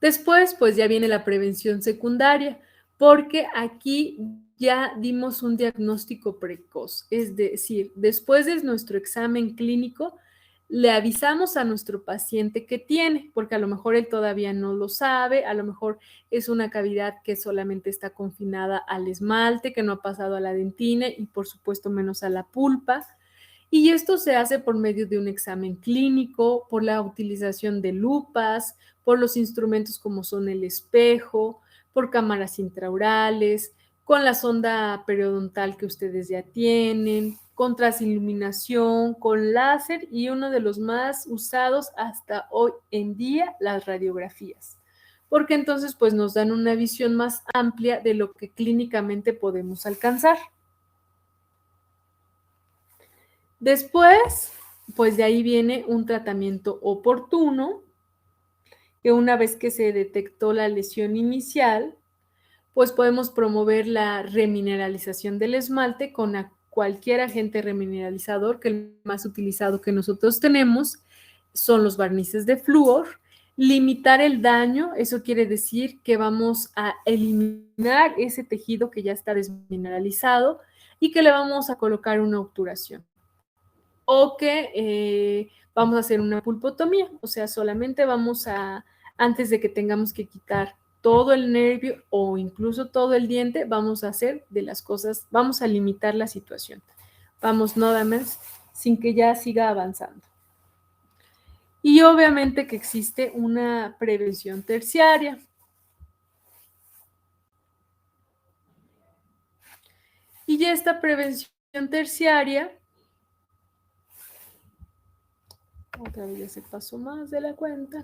Después, pues ya viene la prevención secundaria, porque aquí ya dimos un diagnóstico precoz, es decir, después de nuestro examen clínico, le avisamos a nuestro paciente que tiene, porque a lo mejor él todavía no lo sabe, a lo mejor es una cavidad que solamente está confinada al esmalte, que no ha pasado a la dentina y por supuesto menos a la pulpa. Y esto se hace por medio de un examen clínico, por la utilización de lupas, por los instrumentos como son el espejo, por cámaras intraorales, con la sonda periodontal que ustedes ya tienen, con transiluminación, con láser y uno de los más usados hasta hoy en día, las radiografías. Porque entonces pues nos dan una visión más amplia de lo que clínicamente podemos alcanzar. Después, pues de ahí viene un tratamiento oportuno, que una vez que se detectó la lesión inicial, pues podemos promover la remineralización del esmalte con cualquier agente remineralizador, que el más utilizado que nosotros tenemos son los barnices de flúor. Limitar el daño, eso quiere decir que vamos a eliminar ese tejido que ya está desmineralizado y que le vamos a colocar una obturación. O que vamos a hacer una pulpotomía, o sea, solamente vamos a, antes de que tengamos que quitar todo el nervio o incluso todo el diente, vamos a hacer de las cosas, vamos a limitar la situación. Vamos nada más sin que ya siga avanzando. Y obviamente que existe una prevención terciaria. Y ya esta prevención terciaria, otra vez ya se pasó más de la cuenta.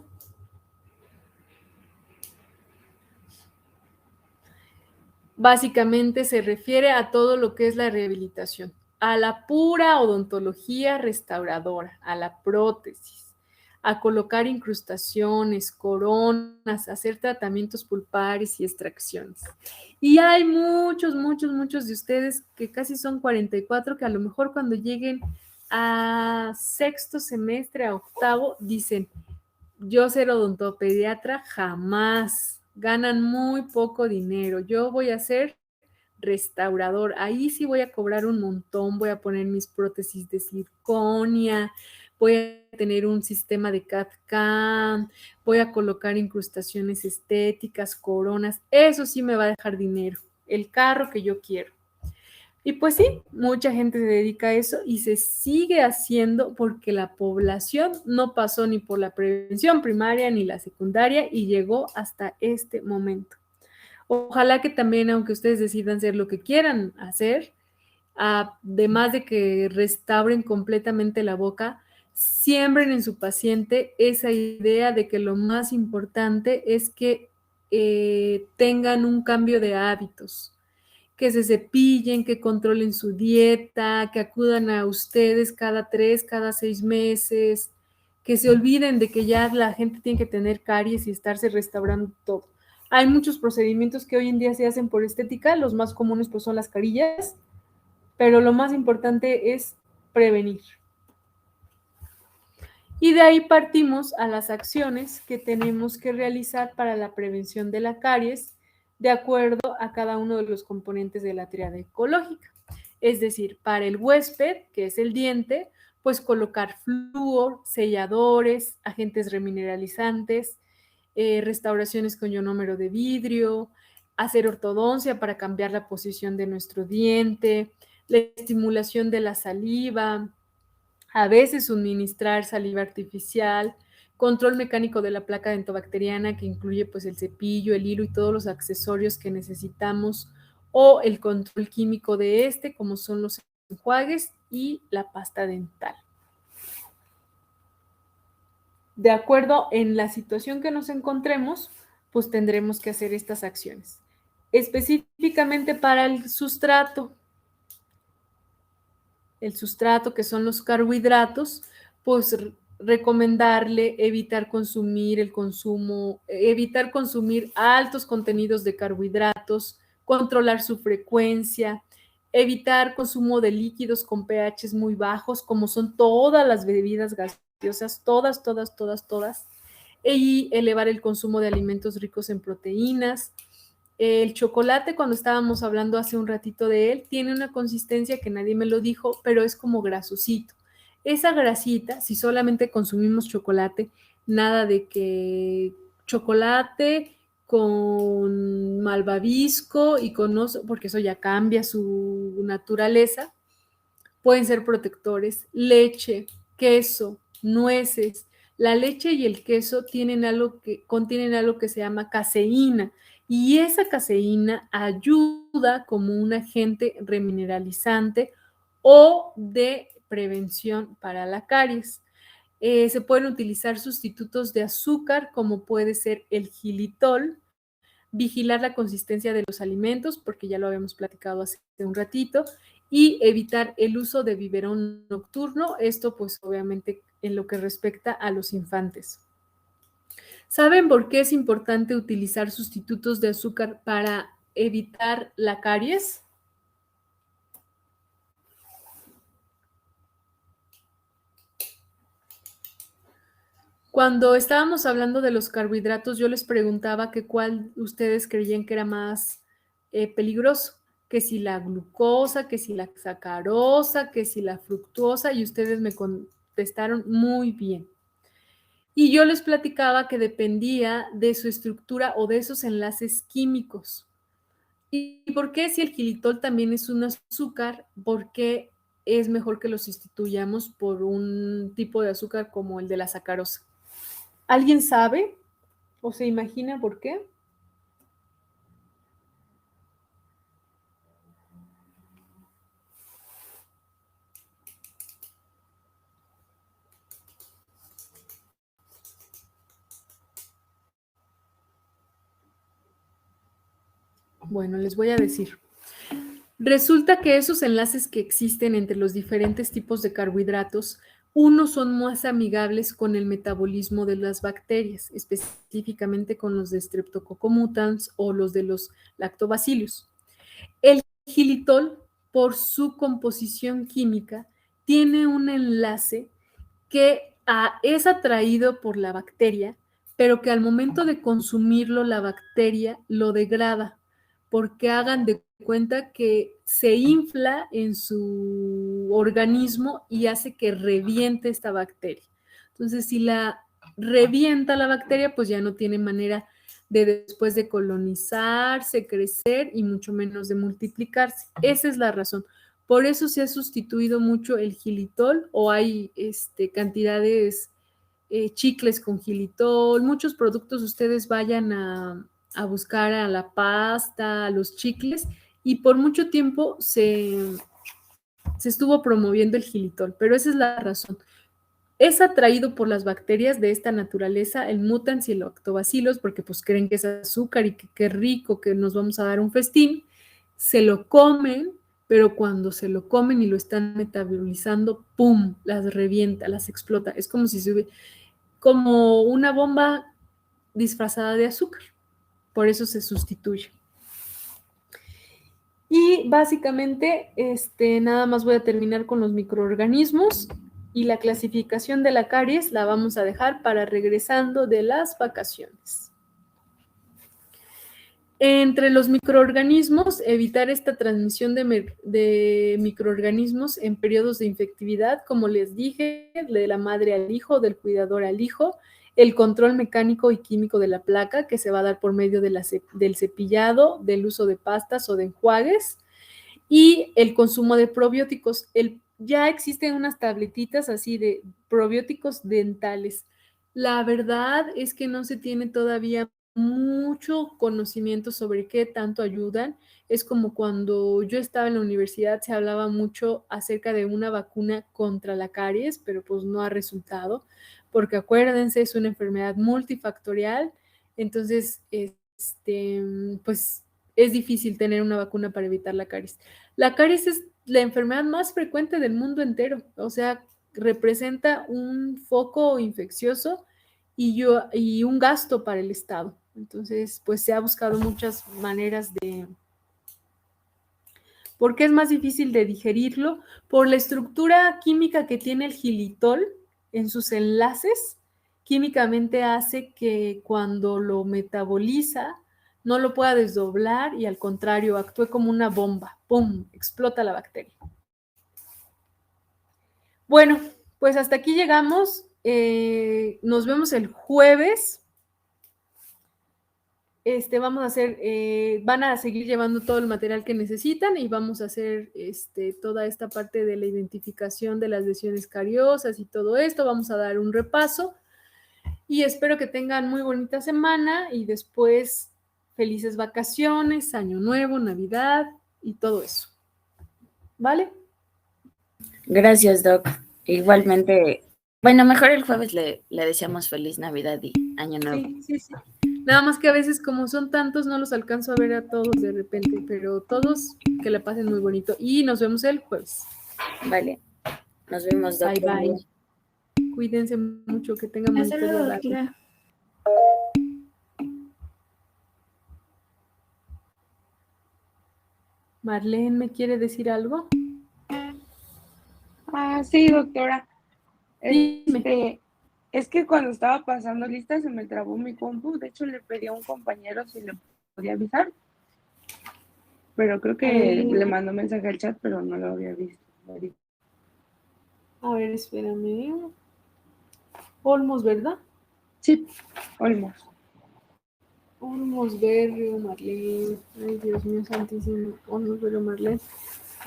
Básicamente se refiere a todo lo que es la rehabilitación, a la pura odontología restauradora, a la prótesis, a colocar incrustaciones, coronas, a hacer tratamientos pulpares y extracciones. Y hay muchos de ustedes, que casi son 44, que a lo mejor cuando lleguen a sexto semestre, a octavo, dicen, yo ser odontopediatra jamás, ganan muy poco dinero, yo voy a ser restaurador, ahí sí voy a cobrar un montón, voy a poner mis prótesis de circonia, voy a tener un sistema de CAD/CAM, voy a colocar incrustaciones estéticas, coronas, eso sí me va a dejar dinero, el carro que yo quiero. Y pues sí, mucha gente se dedica a eso y se sigue haciendo porque la población no pasó ni por la prevención primaria ni la secundaria y llegó hasta este momento. Ojalá que también, aunque ustedes decidan hacer lo que quieran hacer, además de que restauren completamente la boca, siembren en su paciente esa idea de que lo más importante es que tengan un cambio de hábitos, que se cepillen, que controlen su dieta, que acudan a ustedes cada 3, cada 6 meses, que se olviden de que ya la gente tiene que tener caries y estarse restaurando todo. Hay muchos procedimientos que hoy en día se hacen por estética, los más comunes pues son las carillas, pero lo más importante es prevenir. Y de ahí partimos a las acciones que tenemos que realizar para la prevención de la caries, de acuerdo a cada uno de los componentes de la tríada ecológica. Es decir, para el huésped, que es el diente, pues colocar flúor, selladores, agentes remineralizantes, restauraciones con ionómero de vidrio, hacer ortodoncia para cambiar la posición de nuestro diente, la estimulación de la saliva, a veces suministrar saliva artificial, control mecánico de la placa dentobacteriana, que incluye pues el cepillo, el hilo y todos los accesorios que necesitamos, o el control químico de este, como son los enjuagues y la pasta dental. de acuerdo en la situación que nos encontremos, pues tendremos que hacer estas acciones. Específicamente para el sustrato, que son los carbohidratos, pues recomendarle evitar consumir altos contenidos de carbohidratos, controlar su frecuencia, evitar consumo de líquidos con pHs muy bajos, como son todas las bebidas gaseosas, todas, y elevar el consumo de alimentos ricos en proteínas. El chocolate, cuando estábamos hablando hace un ratito de él, tiene una consistencia que nadie me lo dijo, pero es como grasosito. Esa grasita, si solamente consumimos chocolate, nada de que chocolate con malvavisco y con oso, porque eso ya cambia su naturaleza, pueden ser protectores. Leche, queso, nueces. La leche y el queso contienen algo que se llama caseína, y esa caseína ayuda como un agente remineralizante o de prevención para la caries. Se pueden utilizar sustitutos de azúcar, como puede ser el xilitol, vigilar la consistencia de los alimentos, porque ya lo habíamos platicado hace un ratito, y evitar el uso de biberón nocturno, esto pues obviamente en lo que respecta a los infantes. ¿Saben por qué es importante utilizar sustitutos de azúcar para evitar la caries? Cuando estábamos hablando de los carbohidratos, yo les preguntaba que cuál ustedes creían que era más peligroso, que si la glucosa, que si la sacarosa, que si la fructuosa, y ustedes me contestaron muy bien. Y yo les platicaba que dependía de su estructura o de esos enlaces químicos. ¿Y por qué, si el xilitol también es un azúcar, por qué es mejor que lo sustituyamos por un tipo de azúcar como el de la sacarosa? ¿Alguien sabe o se imagina por qué? Bueno, les voy a decir. Resulta que esos enlaces que existen entre los diferentes tipos de carbohidratos, unos son más amigables con el metabolismo de las bacterias, específicamente con los de Streptococcus mutans o los de los lactobacillus. El xilitol, por su composición química, tiene un enlace que es atraído por la bacteria, pero que al momento de consumirlo la bacteria lo degrada, porque hagan de cuenta que se infla en su organismo y hace que reviente esta bacteria. Entonces, si la revienta la bacteria, pues ya no tiene manera de después de colonizarse, crecer y mucho menos de multiplicarse. Esa es la razón. Por eso se ha sustituido mucho el xilitol, o hay cantidades chicles con xilitol, muchos productos. Ustedes vayan a buscar a la pasta, a los chicles, y por mucho tiempo se estuvo promoviendo el xilitol, pero esa es la razón. Es atraído por las bacterias de esta naturaleza, el mutans y el lactobacillus, porque pues creen que es azúcar y que qué rico, que nos vamos a dar un festín. Se lo comen, pero cuando se lo comen y lo están metabolizando, ¡pum!, las revienta, las explota. Es como si como una bomba disfrazada de azúcar. Por eso se sustituye. Y básicamente, nada más voy a terminar con los microorganismos, y la clasificación de la caries la vamos a dejar para regresando de las vacaciones. Entre los microorganismos, evitar esta transmisión de microorganismos en periodos de infectividad, como les dije, de la madre al hijo, del cuidador al hijo, el control mecánico y químico de la placa, que se va a dar por medio del cepillado, del uso de pastas o de enjuagues, y el consumo de probióticos. Ya existen unas tabletitas así de probióticos dentales. La verdad es que no se tiene todavía mucho conocimiento sobre qué tanto ayudan. Es como cuando yo estaba en la universidad, se hablaba mucho acerca de una vacuna contra la caries, pero pues no ha resultado. porque acuérdense, es una enfermedad multifactorial, entonces, pues es difícil tener una vacuna para evitar la caries. La caries es la enfermedad más frecuente del mundo entero, o sea, representa un foco infeccioso y un gasto para el Estado. Entonces, pues se ha buscado muchas maneras de... ¿Por qué es más difícil de digerirlo? Por la estructura química que tiene el xilitol en sus enlaces, químicamente hace que cuando lo metaboliza no lo pueda desdoblar y al contrario actúe como una bomba. ¡Pum! Explota la bacteria. Bueno, pues hasta aquí llegamos. Nos vemos el jueves. Vamos a hacer, van a seguir llevando todo el material que necesitan y vamos a hacer toda esta parte de la identificación de las lesiones cariosas y todo esto. Vamos a dar un repaso y espero que tengan muy bonita semana y después felices vacaciones, Año Nuevo, Navidad y todo eso. ¿Vale? Gracias, Doc. Igualmente, bueno, mejor el jueves le deseamos feliz Navidad y Año Nuevo. Sí. Nada más que a veces como son tantos no los alcanzo a ver a todos de repente, pero todos que la pasen muy bonito y nos vemos el jueves. Vale, nos vemos, Doc. Bye. Cuídense mucho, que tengan bonito día. Marlene, ¿me quiere decir algo? Sí, doctora. Dime. Es que cuando estaba pasando lista se me trabó mi compu. De hecho, le pedí a un compañero si le podía avisar. Pero creo que le mandó mensaje al chat, pero no lo había visto. A ver, espérame. Olmos, ¿verdad? Sí, Olmos. Olmos, Berrio, Marlene. Ay, Dios mío, santísimo. Olmos, Berrio, Marlene.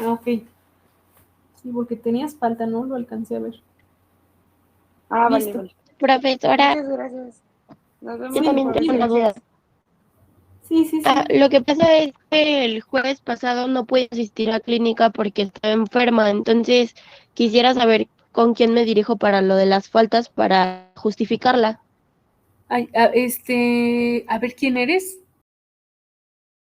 Ok. Sí, porque tenías falta, no lo alcancé a ver. Vale. Profesora, Muchas gracias. Nos vemos. yo también tengo una duda. Sí. Lo que pasa es que el jueves pasado no pude asistir a clínica porque estaba enferma, entonces quisiera saber con quién me dirijo para lo de las faltas para justificarla. Ay, a ver, ¿quién eres?